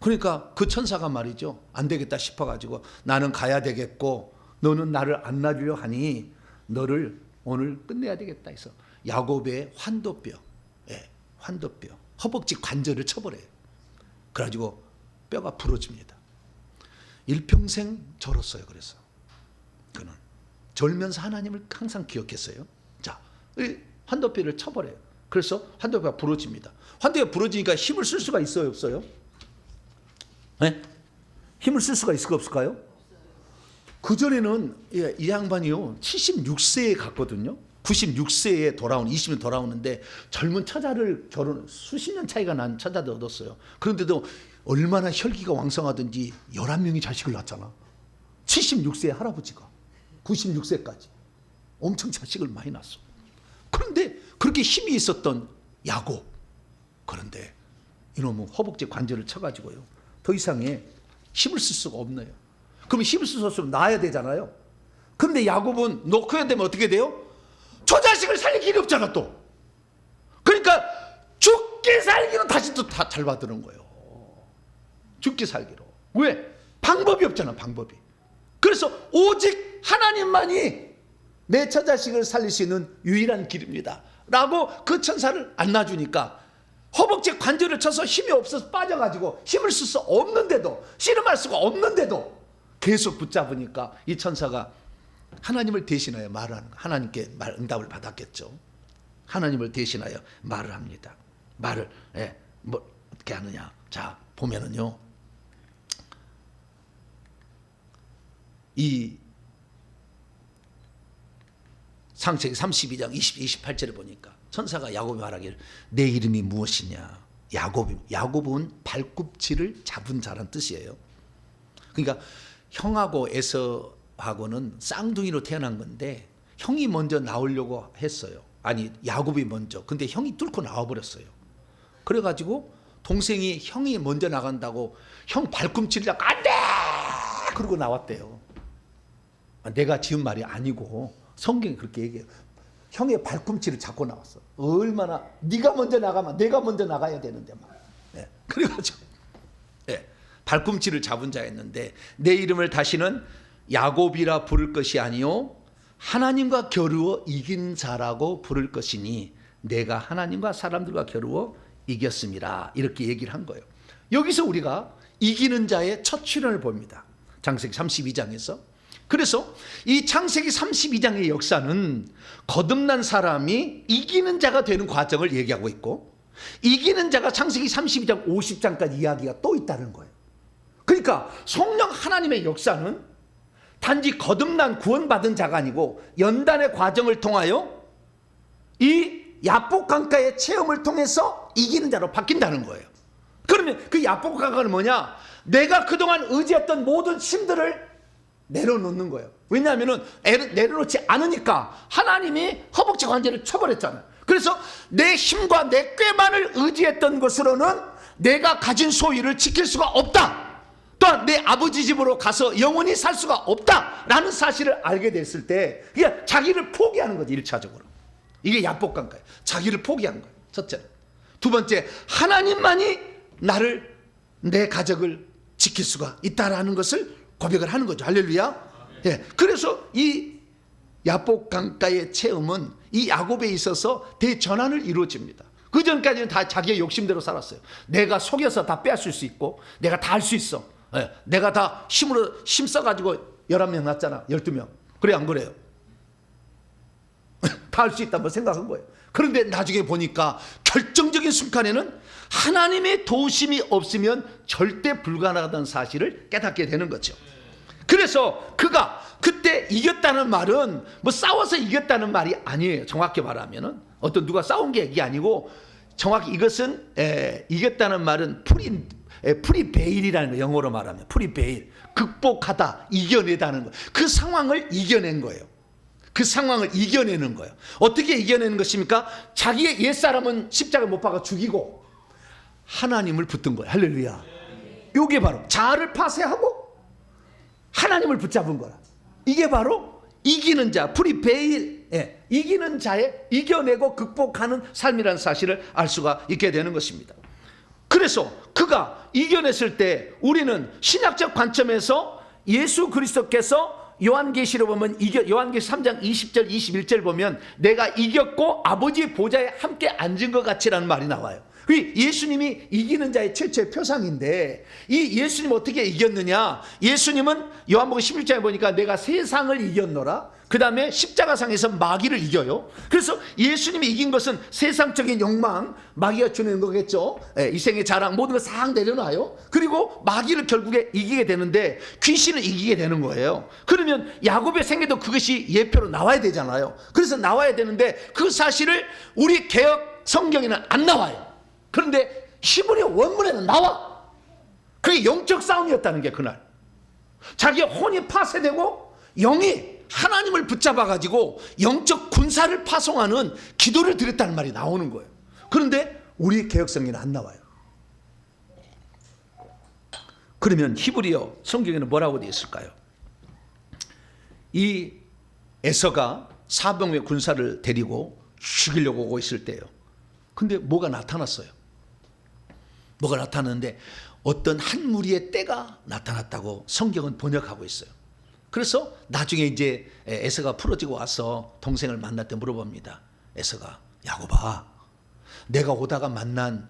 그러니까 그 천사가 말이죠, 안 되겠다 싶어가지고 나는 가야 되겠고 너는 나를 안 놔주려 하니 너를 오늘 끝내야 되겠다 해서 야곱의 환도뼈, 허벅지 관절을 쳐버려요. 그래가지고 뼈가 부러집니다. 일평생 절었어요. 그래서 그는 절면서 하나님을 항상 기억했어요. 자, 환도뼈를 쳐버려요. 그래서 환도뼈가 부러집니다. 환도뼈가 부러지니까 힘을 쓸 수가 있어요, 없어요? 네? 힘을 쓸 수가 있을까 없을까요? 그전에는 이 양반이요 76세에 갔거든요. 96세에 20년 돌아오는데 젊은 처자를 수십 년 차이가 난 처자도 얻었어요. 그런데도 얼마나 혈기가 왕성하든지 11명이 자식을 낳았잖아. 76세의 할아버지가 96세까지 엄청 자식을 많이 낳았어. 그런데 그렇게 힘이 있었던 야곱, 그런데 이놈은 허벅지 관절을 쳐가지고요 더 이상의 힘을 쓸 수가 없네요. 그러면 힘을 쓸 수 없으면 낳아야 되잖아요. 그런데 야곱은 놓고야 되면 어떻게 돼요? 저 자식을 살릴 길이 없잖아 또. 그러니까 죽게 살기로 다시 또 다 잘 받드는 거예요. 죽게 살기로. 왜? 방법이 없잖아, 방법이. 그래서 오직 하나님만이 내 처자식을 살릴 수 있는 유일한 길입니다 라고 그 천사를 안 놔주니까 허벅지 관절을 쳐서 힘이 없어서 빠져가지고 힘을 쓸 수 없는데도, 씨름할 수가 없는데도 계속 붙잡으니까 이 천사가 하나님을 대신하여 말을 하는 거예요. 하나님께 응답을 받았겠죠. 하나님을 대신하여 말을 합니다. 말을 뭐 어떻게 하느냐. 자, 보면은요 이 창세기 32장 28절에 보니까 천사가 야곱이 말하기를 내 이름이 무엇이냐. 야곱은 발꿈치를 잡은 자란 뜻이에요. 그러니까 형하고 에서하고는 쌍둥이로 태어난 건데 형이 먼저 나오려고 했어요. 아니 야곱이 먼저. 근데 형이 뚫고 나와버렸어요. 그래가지고 동생이 형이 먼저 나간다고 형 발꿈치를 잡고 안 돼! 그러고 나왔대요. 내가 지은 말이 아니고 성경이 그렇게 얘기해요. 형의 발꿈치를 잡고 나왔어. 얼마나 네가 먼저 나가면 내가 먼저 나가야 되는데 막. 그래가지고 발꿈치를 잡은 자였는데 내 이름을 다시는 야곱이라 부를 것이 아니요 하나님과 겨루어 이긴 자라고 부를 것이니 내가 하나님과 사람들과 겨루어 이겼습니다. 이렇게 얘기를 한 거예요. 여기서 우리가 이기는 자의 첫 출현을 봅니다. 창세기 32장에서. 그래서 이 창세기 32장의 역사는 거듭난 사람이 이기는 자가 되는 과정을 얘기하고 있고, 이기는 자가 창세기 32장 50장까지 이야기가 또 있다는 거예요. 그러니까 성령 하나님의 역사는 단지 거듭난 구원받은 자가 아니고 연단의 과정을 통하여 이 야복 강가의 체험을 통해서 이기는 자로 바뀐다는 거예요. 그러면 그 야복 강가는 뭐냐? 내가 그동안 의지했던 모든 힘들을 내려놓는 거예요. 왜냐하면 내려놓지 않으니까 하나님이 허벅지 관절을 쳐버렸잖아요. 그래서 내 힘과 내 꾀만을 의지했던 것으로는 내가 가진 소유를 지킬 수가 없다. 또한 내 아버지 집으로 가서 영원히 살 수가 없다라는 사실을 알게 됐을 때 그냥 자기를 포기하는 거지. 1차적으로 이게 야복강가예요. 자기를 포기한 거예요. 첫째. 두 번째, 하나님만이 나를, 내 가족을 지킬 수가 있다라는 것을 고백을 하는 거죠. 할렐루야. 예. 그래서 이 야복강가의 체험은 이 야곱에 있어서 대전환을 이루어집니다. 그 전까지는 다 자기의 욕심대로 살았어요. 내가 속여서 다 빼앗을 수 있고 내가 다 할 수 있어. 예. 내가 다 힘 써가지고 11명 낳았잖아. 12명. 그래 안 그래요? 다 할 수 있다고 생각한 거예요. 그런데 나중에 보니까 결정적인 순간에는 하나님의 도우심이 없으면 절대 불가능하다는 사실을 깨닫게 되는 거죠. 그래서 그가 그때 이겼다는 말은 뭐 싸워서 이겼다는 말이 아니에요. 정확히 말하면은 어떤 누가 싸운 게 얘기 아니고 정확히 이것은 이겼다는 말은 프리베일이라는 거, 영어로 말하면 프리베일, 극복하다, 이겨내다는 거. 그 상황을 이겨낸 거예요. 그 상황을 이겨내는 거예요. 어떻게 이겨내는 것입니까? 자기의 옛사람은 십자가에 못 박아 죽이고 하나님을 붙든 거예요. 할렐루야. 이게 바로 자아를 파쇄하고 하나님을 붙잡은 거라. 이게 바로 이기는 자, 프리베일, 이기는 자의 이겨내고 극복하는 삶이라는 사실을 알 수가 있게 되는 것입니다. 그래서 그가 이겨냈을 때 우리는 신약적 관점에서 예수 그리스도께서 요한계시로 보면 요한계시 3장 20절 21절 보면 내가 이겼고 아버지 보좌에 함께 앉은 것 같이라는 말이 나와요. 예수님이 이기는 자의 최초의 표상인데 이 예수님 어떻게 이겼느냐? 예수님은 요한복음 16장에 보니까 내가 세상을 이겼노라. 그 다음에 십자가상에서 마귀를 이겨요. 그래서 예수님이 이긴 것은 세상적인 욕망, 마귀가 주는 거겠죠. 이 생의 자랑 모든 걸 싹 내려놔요. 그리고 마귀를 결국에 이기게 되는데 귀신을 이기게 되는 거예요. 그러면 야곱의 생애도 그것이 예표로 나와야 되잖아요. 그래서 나와야 되는데 그 사실을 우리 개역 성경에는 안 나와요. 그런데 히브리 원문에는 나와. 그게 영적 싸움이었다는 게 그날. 자기의 혼이 파쇄되고 영이 하나님을 붙잡아가지고 영적 군사를 파송하는 기도를 드렸다는 말이 나오는 거예요. 그런데 우리 개역성경에는 안 나와요. 그러면 히브리어 성경에는 뭐라고 되어 있을까요? 이 에서가 사병의 군사를 데리고 죽이려고 오고 있을 때예요. 근데 뭐가 나타났어요. 뭐가 나타났는데 어떤 한 무리의 때가 나타났다고 성경은 번역하고 있어요. 그래서 나중에 이제 에서가 풀어지고 와서 동생을 만날 때 물어봅니다. 에서가 야곱아, 내가 오다가 만난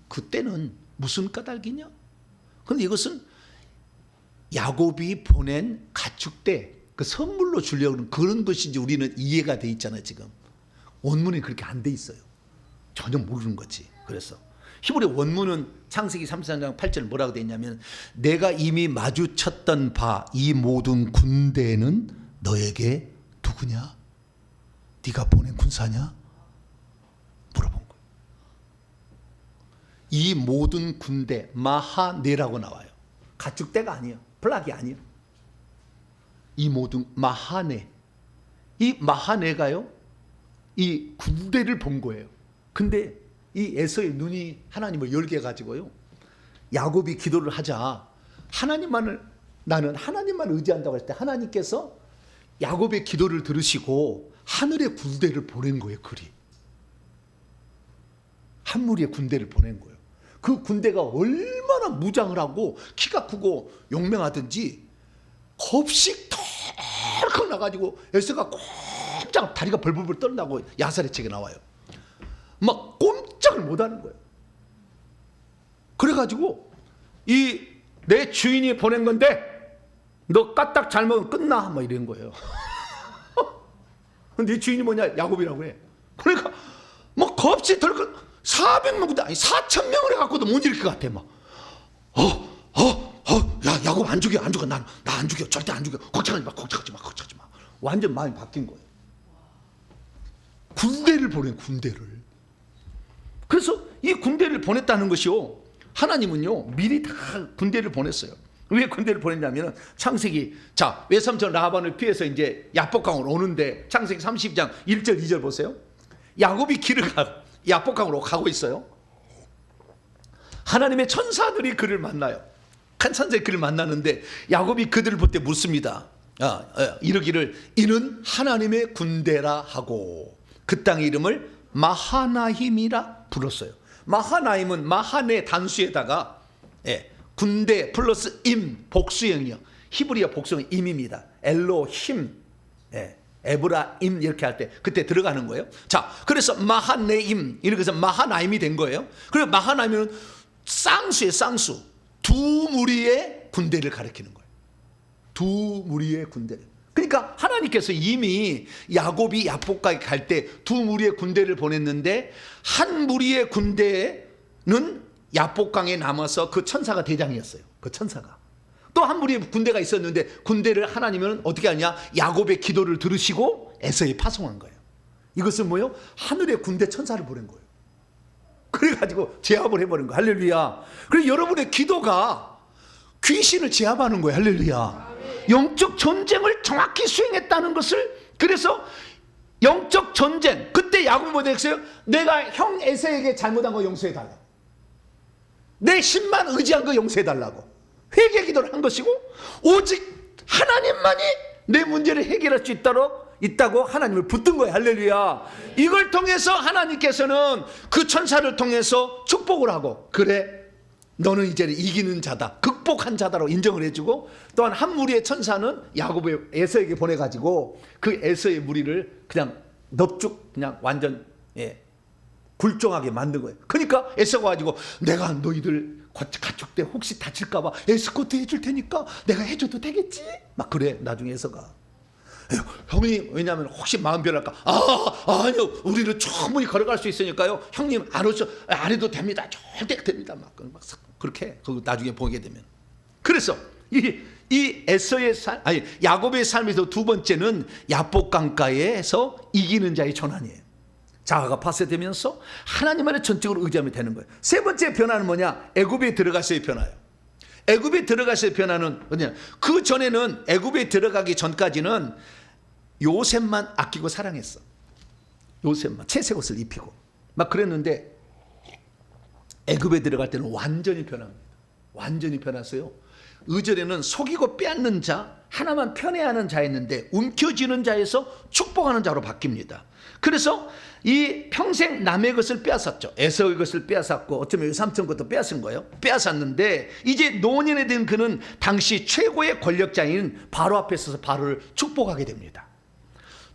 그 때는 무슨 까닭이냐? 그런데 이것은 야곱이 보낸 가축대 그 선물로 주려고 하는 그런 것인지 우리는 이해가 돼 있잖아요. 지금 원문이 그렇게 안 돼 있어요. 전혀 모르는 거지. 그래서 히브리 원문은 창세기 33장 8절 뭐라고 되어 있냐면 내가 이미 마주쳤던 바 이 모든 군대는 너에게 누구냐? 네가 보낸 군사냐? 물어본 거예요. 이 모든 군대 마하네라고 나와요. 가축대가 아니에요. 블락이 아니에요. 이 모든 마하네. 이 마하네가요. 이 군대를 본 거예요. 근데 이 에서의 눈이 하나님을 열게 해가지고요. 야곱이 기도를 하자 나는 하나님만 의지한다고 할 때 하나님께서 야곱의 기도를 들으시고 하늘의 군대를 보낸 거예요. 그리 한 무리의 군대를 보낸 거예요. 그 군대가 얼마나 무장을 하고 키가 크고 용맹하든지 겁씩 덜컥 나가지고 에서가 꼼짝 다리가 벌벌벌 떨다고 야살의 책에 나와요. 막 꼼짝을 못하는 거예요. 그래가지고 내 주인이 보낸 건데 너 까딱 잘 먹으면 끝나 막 이런 거예요. 네 주인이 뭐냐? 야곱이라고 해. 그러니까 뭐 겁시 덜컥 400명도 아니 4,000명을 해갖고도 못 이길 것 같아. 막 야 야곱 안 죽여 나 안 죽여 절대 안 죽여 걱정하지 마. 완전 마음이 바뀐 거예요. 군대를 보낸 군대를. 그래서 이 군대를 보냈다는 것이요. 하나님은요 미리 다 군대를 보냈어요. 왜 군대를 보냈냐면 창세기, 자, 외삼촌 라반을 피해서 이제 야복강으로 오는데 창세기 30장 1절 2절 보세요. 야곱이 길을 야복강으로 가고 있어요. 하나님의 천사들이 그를 만나요. 한 천사들이 그를 만나는데 야곱이 그들을 볼 때 묻습니다. 이르기를 이는 하나님의 군대라 하고 그 땅의 이름을 마하나임이라 불렀어요. 마하나임은 마하네 단수에다가 군대 플러스 임 복수형이요. 히브리어 복수형 임입니다. 엘로힘, 에브라임 이렇게 할 때 그때 들어가는 거예요. 자, 그래서 마하네임 이렇게 해서 마하나임이 된 거예요. 그리고 마하나임은 쌍수의 쌍수, 두 무리의 군대를 가리키는 거예요. 두 무리의 군대를. 그러니까 하나님께서 이미 야곱이 야복강에 갈 때 두 무리의 군대를 보냈는데 한 무리의 군대는 야복강에 남아서 그 천사가 대장이었어요. 그 천사가. 또 한 무리의 군대가 있었는데 군대를 하나님은 어떻게 하냐? 야곱의 기도를 들으시고 에서에 파송한 거예요. 이것은 뭐예요? 하늘의 군대 천사를 보낸 거예요. 그래가지고 제압을 해버린 거예요. 할렐루야. 그래서 여러분의 기도가 귀신을 제압하는 거예요. 할렐루야. 영적 전쟁을 정확히 수행했다는 것을, 그래서 영적 전쟁, 그때 야곱이 뭐 했어요? 내가 형 에서에게 잘못한 거 용서해달라. 내 신만 의지한 거 용서해달라고 회개 기도를 한 것이고, 오직 하나님만이 내 문제를 해결할 수 있다고 하나님을 붙든 거예요. 할렐루야. 이걸 통해서 하나님께서는 그 천사를 통해서 축복을 하고, 그래 너는 이제 이기는 자다, 극복한 자다라고 인정을 해주고, 또한 한 무리의 천사는 야곱의 에서에게 보내가지고 그 에서의 무리를 그냥 넙죽 그냥 완전 굴종하게 만든 거예요. 그러니까 에서가 가지고 내가 너희들 가축 때 혹시 다칠까봐 에스코트 해줄 테니까 내가 해줘도 되겠지? 막 그래. 나중에 에서가 형님, 왜냐하면 혹시 마음 변할까? 아니요, 우리는 충분히 걸어갈 수 있으니까요, 형님 안 해도 됩니다. 절대 됩니다. 막 그렇게 나중에 보게 되면. 그래서 이 에서의 야곱의 삶에서 두 번째는 야복강가에서 이기는 자의 전환이에요. 자아가 파쇄되면서 하나님 안에 전적으로 의지하면 되는 거예요. 세 번째 변화는 뭐냐? 애굽에 들어가서의 변화예요. 애굽에 들어가서의 변화는 뭐냐? 그 전에는 애굽에 들어가기 전까지는 요셉만 아끼고 사랑했어. 요셉만 채색 옷을 입히고 막 그랬는데 애굽에 들어갈 때는 완전히 변합니다. 완전히 변했어요. 의절에는 속이고 빼앗는 자, 하나만 편애하는 자였는데 움켜쥐는 자에서 축복하는 자로 바뀝니다. 그래서 이 평생 남의 것을 빼앗았죠. 에서의 것을 빼앗았고 어쩌면 외삼촌 것도 빼앗은 거예요. 빼앗았는데 이제 노년에 된 그는 당시 최고의 권력자인 바로 앞에 서서 바로를 축복하게 됩니다.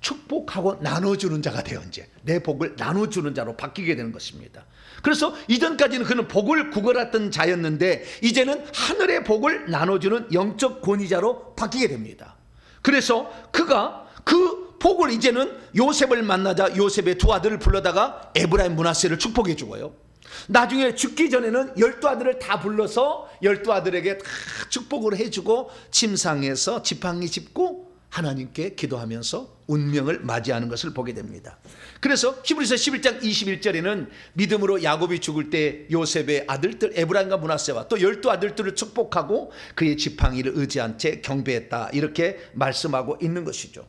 축복하고 나눠주는 자가 되어 이제 내 복을 나눠주는 자로 바뀌게 되는 것입니다. 그래서 이전까지는 그는 복을 구걸했던 자였는데 이제는 하늘의 복을 나눠주는 영적 권위자로 바뀌게 됩니다. 그래서 그가 그 복을 이제는 요셉을 만나자 요셉의 두 아들을 불러다가 에브라임 므낫세를 축복해 주고요. 나중에 죽기 전에는 12아들을 다 불러서 12아들에게 다 축복을 해주고 침상에서 지팡이 짚고 하나님께 기도하면서 운명을 맞이하는 것을 보게 됩니다. 그래서 히브리서 11장 21절에는 믿음으로 야곱이 죽을 때 요셉의 아들들 에브라임과 므낫세와 또 12아들들을 축복하고 그의 지팡이를 의지한 채 경배했다, 이렇게 말씀하고 있는 것이죠.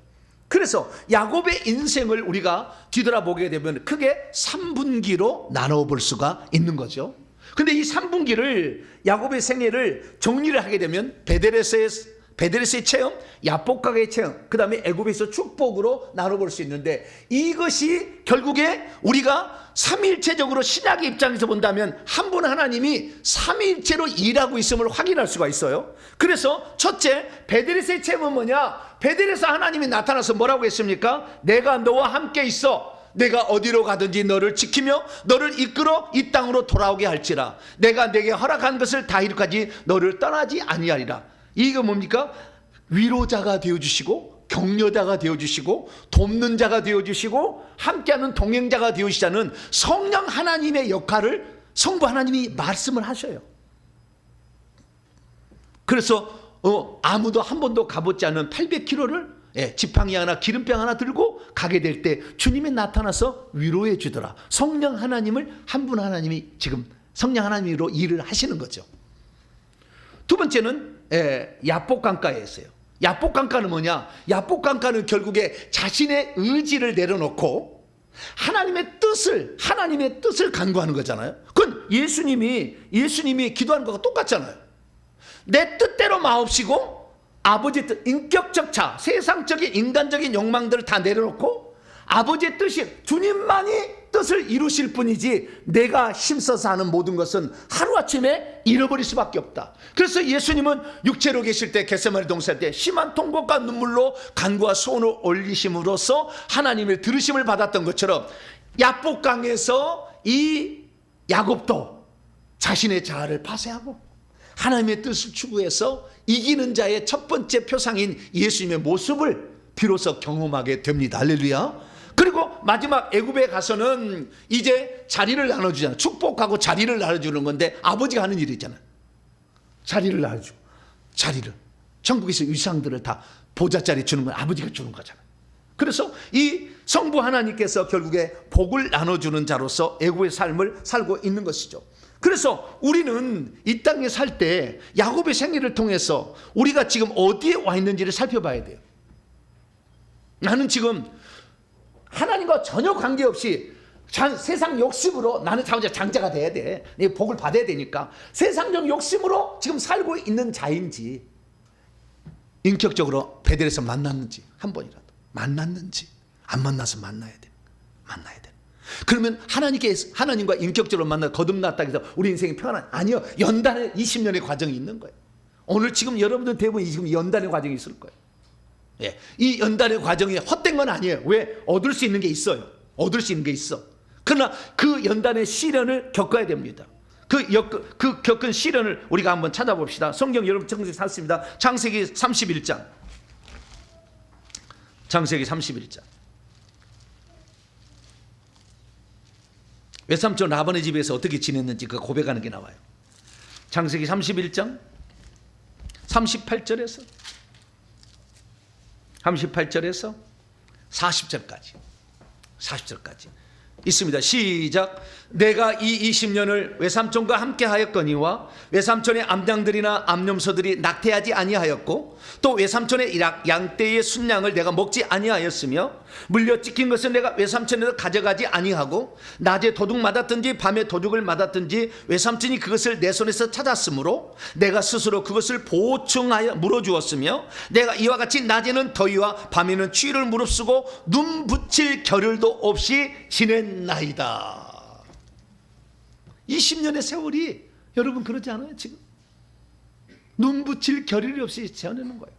그래서 야곱의 인생을 우리가 뒤돌아보게 되면 크게 3분기로 나눠볼 수가 있는 거죠. 근데 이 3분기를 야곱의 생애를 정리를 하게 되면 베델에서의 체험, 야복강의 체험, 그 다음에 애굽에서 축복으로 나눠볼 수 있는데, 이것이 결국에 우리가 삼위일체적으로 신약의 입장에서 본다면 한 분 하나님이 삼위일체로 일하고 있음을 확인할 수가 있어요. 그래서 첫째, 베델에서의 체험은 뭐냐? 베델에서 하나님이 나타나서 뭐라고 했습니까? 내가 너와 함께 있어. 내가 어디로 가든지 너를 지키며 너를 이끌어 이 땅으로 돌아오게 할지라. 내가 내게 허락한 것을 다 이룩하지 너를 떠나지 아니하리라. 이거 뭡니까? 위로자가 되어주시고 격려자가 되어주시고 돕는 자가 되어주시고 함께하는 동행자가 되어주시자는 성령 하나님의 역할을 성부 하나님이 말씀을 하셔요. 그래서 아무도 한 번도 가보지 않은 800km를 지팡이 하나 기름병 하나 들고 가게 될 때 주님이 나타나서 위로해 주더라. 성령 하나님을 한 분 하나님이 지금 성령 하나님으로 일을 하시는 거죠. 두 번째는 야복 강가에 있어요. 야복 강가는 뭐냐? 야복 강가는 결국에 자신의 의지를 내려놓고 하나님의 뜻을 간구하는 거잖아요. 그건 예수님이 기도하는 거가 똑같잖아요. 내 뜻대로 마옵시고 아버지의 뜻, 인격적 자, 세상적인 인간적인 욕망들을 다 내려놓고 아버지의 뜻이, 주님만이 뜻을 이루실 뿐이지 내가 힘써서 하는 모든 것은 하루아침에 잃어버릴 수밖에 없다. 그래서 예수님은 육체로 계실 때 겟세마네 동산 때 심한 통곡과 눈물로 간구와 소원을 올리심으로써 하나님의 들으심을 받았던 것처럼 야복강에서 이 야곱도 자신의 자아를 파쇄하고 하나님의 뜻을 추구해서 이기는 자의 첫 번째 표상인 예수님의 모습을 비로소 경험하게 됩니다. 할렐루야. 그리고 마지막 애굽에 가서는 이제 자리를 나눠주잖아요. 축복하고 자리를 나눠주는 건데 아버지가 하는 일이잖아요. 자리를 나눠주고, 자리를, 천국에서 위상들을 다 보좌자리 주는 건 아버지가 주는 거잖아요. 그래서 이 성부 하나님께서 결국에 복을 나눠주는 자로서 애굽의 삶을 살고 있는 것이죠. 그래서 우리는 이 땅에 살 때 야곱의 생애를 통해서 우리가 지금 어디에 와 있는지를 살펴봐야 돼요. 나는 지금 하나님과 전혀 관계없이 세상 욕심으로 나는 장자가 돼야 돼, 복을 받아야 되니까 세상적 욕심으로 지금 살고 있는 자인지, 인격적으로 베델에서 만났는지, 한 번이라도 만났는지, 안 만나서 만나야 돼. 그러면 하나님과 인격적으로 만나 거듭났다 해서 우리 인생이 평안한, 아니요, 연단의 20년의 과정이 있는 거예요. 오늘 지금 여러분들 대부분 지금 연단의 과정이 있을 거예요. 예, 이 연단의 과정이 헛된 건 아니에요. 왜? 얻을 수 있는 게 있어요. 그러나 그 연단의 시련을 겪어야 됩니다. 그 겪은 시련을 우리가 한번 찾아봅시다. 성경 여러분 창세기 샀습니다. 창세기 31장. 외삼촌 라반의 집에서 어떻게 지냈는지 그 고백하는 게 나와요. 창세기 31장 38절에서 40절까지 있습니다. 시작. 내가 이 20년을 외삼촌과 함께 하였거니와 외삼촌의 암양들이나 암염소들이 낙태하지 아니하였고 또 외삼촌의 양떼의 순양을 내가 먹지 아니하였으며 물려 찢긴 것은 내가 외삼촌에서 가져가지 아니하고 낮에 도둑 맞았든지 밤에 도둑을 맞았든지 외삼촌이 그것을 내 손에서 찾았으므로 내가 스스로 그것을 보충하여 물어주었으며 내가 이와 같이 낮에는 더위와 밤에는 추위를 무릅쓰고 눈 붙일 겨를도 없이 지냈나이다. 20년의 세월이 여러분 그러지 않아요? 지금 눈 붙일 겨를이 없이 지내는 거예요.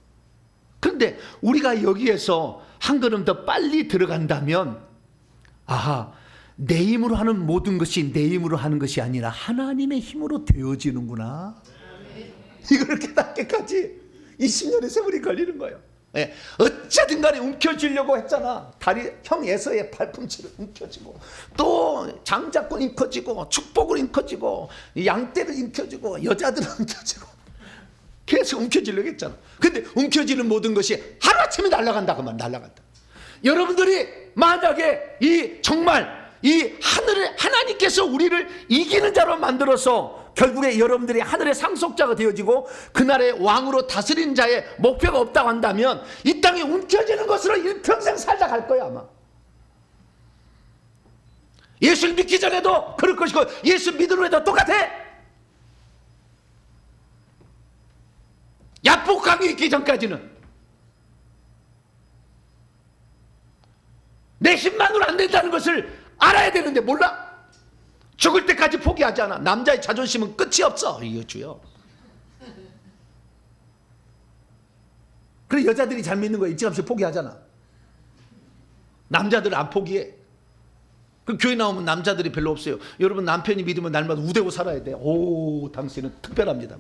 그런데 우리가 여기에서 한 걸음 더 빨리 들어간다면, 아하, 내 힘으로 하는 모든 것이 내 힘으로 하는 것이 아니라 하나님의 힘으로 되어지는구나. 이걸 깨닫기까지 20년의 세월이 걸리는 거예요. 예, 어쨌든 간에 움켜쥐려고 했잖아. 형 에서의 팔꿈치를 움켜쥐고 또 장자권 움켜쥐고 축복을 움켜쥐고 양떼를 움켜쥐고 여자들을 움켜쥐고 계속 움켜쥐려고 했잖아. 근데 움켜쥐는 모든 것이 하루아침에 날아간다. 그만 날아간다. 여러분들이 만약에 정말 이 하나님께서 우리를 이기는 자로 만들어서 결국에 여러분들이 하늘의 상속자가 되어지고 그날의 왕으로 다스리는 자의 목표가 없다고 한다면 이 땅에 움켜쥐는 것으로 일평생 살다 갈 거야 아마. 예수를 믿기 전에도 그럴 것이고 예수 믿은 후에도 똑같아. 야복강이 있기 전까지는 내 힘만으로 안 된다는 것을 알아야 되는데 몰라? 죽을 때까지 포기하지 않아. 남자의 자존심은 끝이 없어. 이거 주요. 그래 여자들이 잘 믿는 거 일찌감치 포기하잖아. 남자들은 안 포기해. 그 교회 나오면 남자들이 별로 없어요. 여러분 남편이 믿으면 날마다 우대고 살아야 돼. 오, 당신은 특별합니다.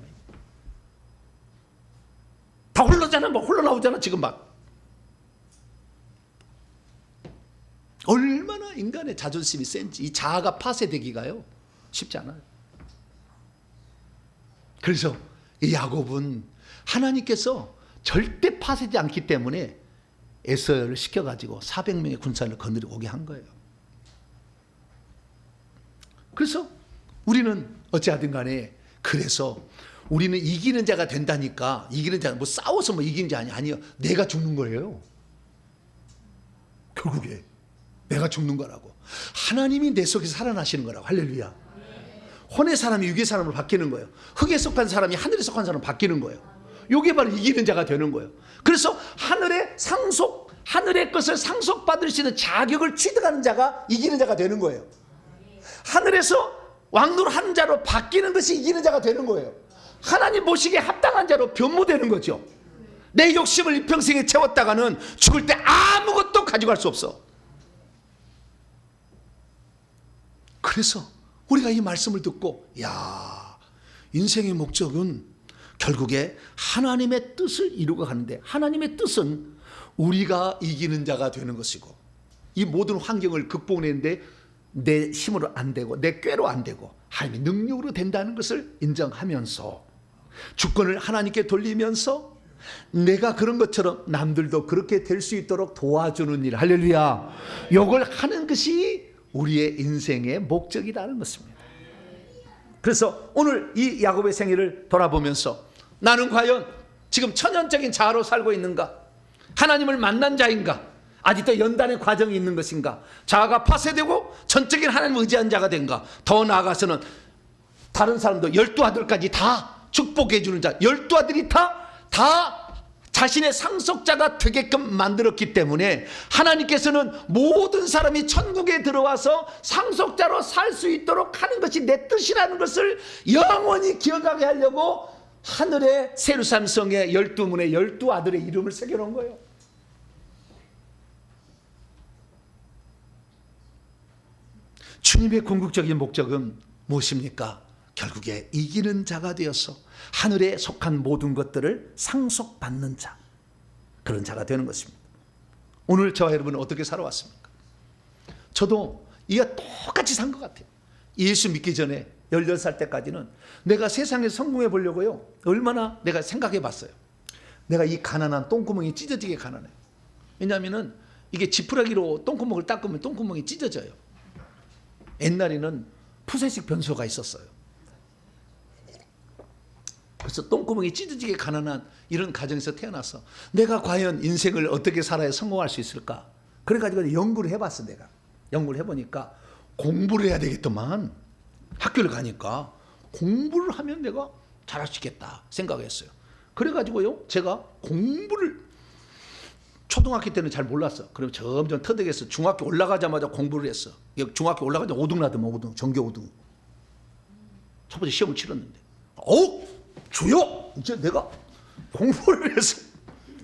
다 홀로잖아. 뭐 홀로 나오잖아 지금 막. 얼마나 인간의 자존심이 센지 이 자아가 파쇄되기가요 쉽지 않아요. 그래서 이 야곱은 하나님께서 절대 파쇄되지 않기 때문에 에서를 시켜가지고 400명의 군사를 거느리고 오게 한 거예요. 그래서 우리는 어찌하든 간에 그래서 우리는 이기는 자가 된다니까. 이기는 자, 뭐 싸워서 뭐 이기는 자 아니요. 내가 죽는 거예요. 결국에 내가 죽는 거라고. 하나님이 내 속에서 살아나시는 거라고. 할렐루야. 혼의 사람이 육의 사람으로 바뀌는 거예요. 흙에 속한 사람이 하늘에 속한 사람으로 바뀌는 거예요. 이게 바로 이기는 자가 되는 거예요. 그래서 하늘의 것을 상속받을 수 있는 자격을 취득하는 자가 이기는 자가 되는 거예요. 하늘에서 왕노릇하는 자로 바뀌는 것이 이기는 자가 되는 거예요. 하나님 보시기에 합당한 자로 변모되는 거죠. 내 욕심을 이 평생에 채웠다가는 죽을 때 아무것도 가져갈 수 없어. 그래서 우리가 이 말씀을 듣고 인생의 목적은 결국에 하나님의 뜻을 이루고 가는데, 하나님의 뜻은 우리가 이기는 자가 되는 것이고, 이 모든 환경을 극복하는데 내 힘으로 안 되고 내 꾀로 안 되고 하나님의 능력으로 된다는 것을 인정하면서 주권을 하나님께 돌리면서 내가 그런 것처럼 남들도 그렇게 될 수 있도록 도와주는 일. 할렐루야. 이걸 하는 것이 우리의 인생의 목적이라는 것입니다. 그래서 오늘 이 야곱의 생애를 돌아보면서 나는 과연 지금 천연적인 자아로 살고 있는가? 하나님을 만난 자인가? 아직도 연단의 과정이 있는 것인가? 자아가 파쇄되고 전적인 하나님을 의지한 자가 된가? 더 나아가서는 다른 사람도 12아들까지 다 축복해 주는 자, 12아들이 다 자신의 상속자가 되게끔 만들었기 때문에 하나님께서는 모든 사람이 천국에 들어와서 상속자로 살 수 있도록 하는 것이 내 뜻이라는 것을 영원히 기억하게 하려고 하늘의 세루살렘 성에 12문에 12아들의 이름을 새겨놓은 거예요. 주님의 궁극적인 목적은 무엇입니까? 결국에 이기는 자가 되어서 하늘에 속한 모든 것들을 상속받는 자, 그런 자가 되는 것입니다. 오늘 저와 여러분은 어떻게 살아왔습니까? 저도 이가 똑같이 산 것 같아요. 예수 믿기 전에 18살 때까지는 내가 세상에 성공해 보려고요, 얼마나 내가 생각해 봤어요. 내가 이 가난한 똥구멍이 찢어지게 가난해요. 왜냐하면 이게 지푸라기로 똥구멍을 닦으면 똥구멍이 찢어져요. 옛날에는 푸세식 변소가 있었어요. 그래서 똥구멍이 찢어지게 가난한 이런 가정에서 태어나서 내가 과연 인생을 어떻게 살아야 성공할 수 있을까? 그래가지고 연구를 해봤어. 내가 연구를 해보니까 공부를 해야 되겠더만. 학교를 가니까 공부를 하면 내가 잘할 수 있겠다 생각했어요. 그래가지고요, 제가 공부를 초등학교 때는 잘 몰랐어. 그럼 점점 터득해서 중학교 올라가자마자 공부를 했어. 중학교 올라가자마자 5등 나더만. 5등, 전교 5등. 첫 번째 시험을 치렀는데, 주여! 이제 내가 공부를 해서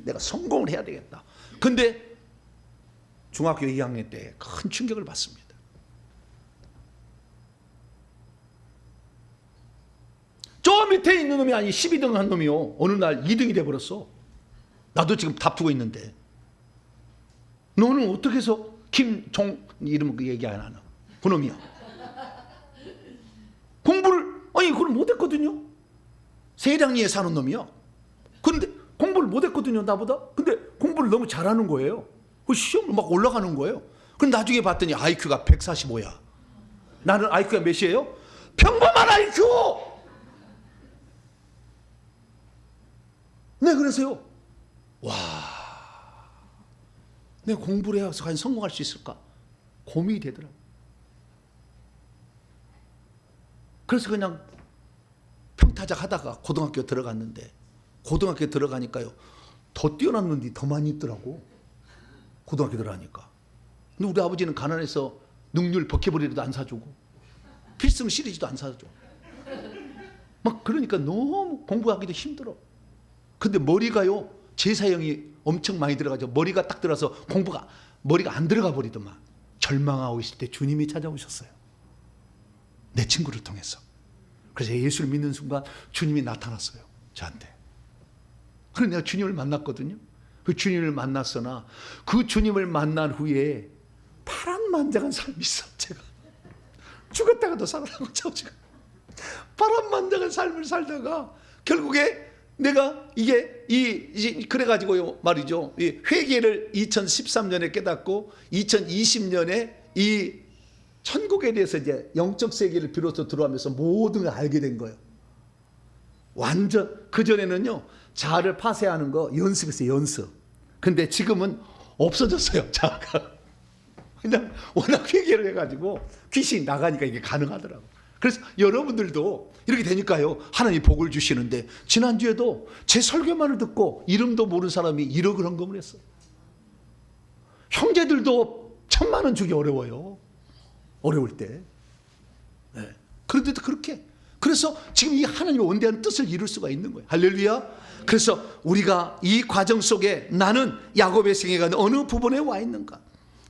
내가 성공을 해야 되겠다. 근데 중학교 2학년 때 큰 충격을 받습니다. 저 밑에 있는 놈이 12등 한 놈이요, 어느 날 2등이 돼버렸어. 나도 지금 다투고 있는데, 너는 어떻게 해서 김종 이름 그 얘기 안 하나? 그놈이야. 공부를 그걸 못했거든요. 세량리에 사는 놈이야. 그런데 공부를 못했거든요, 나보다. 근데 공부를 너무 잘하는 거예요. 그 시험을 막 올라가는 거예요. 그럼 나중에 봤더니 IQ가 145야. 나는 IQ가 몇이에요? 평범한 IQ. 네, 그래서요, 내가 공부를 해서 과연 성공할 수 있을까? 고민이 되더라고. 그래서 그냥 평타작 하다가 고등학교 들어갔는데, 고등학교 들어가니까요, 더 뛰어난 놈들이 더 많이 있더라고. 고등학교 들어가니까. 근데 우리 아버지는 가난해서 능률 버킷볼이라도 안 사주고 필승 시리즈도 안 사줘. 막 그러니까 너무 공부하기도 힘들어. 근데 머리가요, 제사형이 엄청 많이 들어가죠. 머리가 딱 들어서 머리가 안 들어가 버리더만. 절망하고 있을 때 주님이 찾아오셨어요. 내 친구를 통해서. 그래서 예수를 믿는 순간 주님이 나타났어요, 저한테. 그래서 내가 주님을 만났거든요. 그 주님을 만났으나 그 주님을 만난 후에 파란만장한 삶이 있어. 제가 죽었다가도 살아나고 지금 파란만장한 삶을 살다가 결국에 내가 그래가지고요 말이죠, 이 회개를 2013년에 깨닫고 2020년에 이 천국에 대해서 이제 영적 세계를 비로소 들어가면서 모든 걸 알게 된 거예요. 완전 그전에는요 자아를 파쇄하는 거 연습했어요. 연습. 근데 지금은 없어졌어요. 자아가. 그냥 워낙 회개를 해가지고 귀신이 나가니까 이게 가능하더라고. 그래서 여러분들도 이렇게 되니까요 하나님 복을 주시는데, 지난주에도 제 설교만을 듣고 이름도 모르는 사람이 1억을 헌금을 했어요. 형제들도 1,000만 원 주기 어려워요. 어려울 때. 네. 그런데도 그렇게. 그래서 지금 이 하나님의 원대한 뜻을 이룰 수가 있는 거예요. 할렐루야. 그래서 우리가 이 과정 속에 나는 야곱의 생애가 어느 부분에 와 있는가.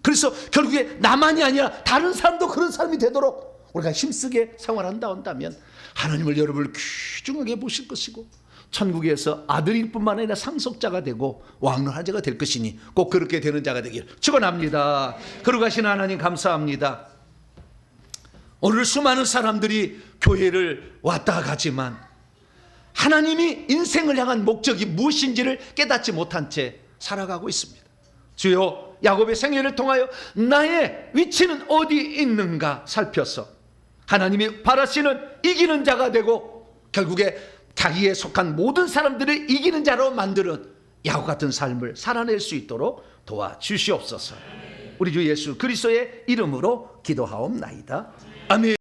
그래서 결국에 나만이 아니라 다른 사람도 그런 사람이 되도록 우리가 힘쓰게 생활한다 한다면 하나님을 여러분을 귀중하게 보실 것이고, 천국에서 아들일 뿐만 아니라 상속자가 되고 왕노한 자가 될 것이니 꼭 그렇게 되는 자가 되길 축원합니다. 거룩하신 하나님 감사합니다. 오늘 수많은 사람들이 교회를 왔다 가지만 하나님이 인생을 향한 목적이 무엇인지를 깨닫지 못한 채 살아가고 있습니다. 주여, 야곱의 생애를 통하여 나의 위치는 어디 있는가 살펴서 하나님이 바라시는 이기는 자가 되고 결국에 자기에 속한 모든 사람들을 이기는 자로 만드는 야곱 같은 삶을 살아낼 수 있도록 도와주시옵소서. 우리 주 예수 그리스도의 이름으로 기도하옵나이다. 아멘.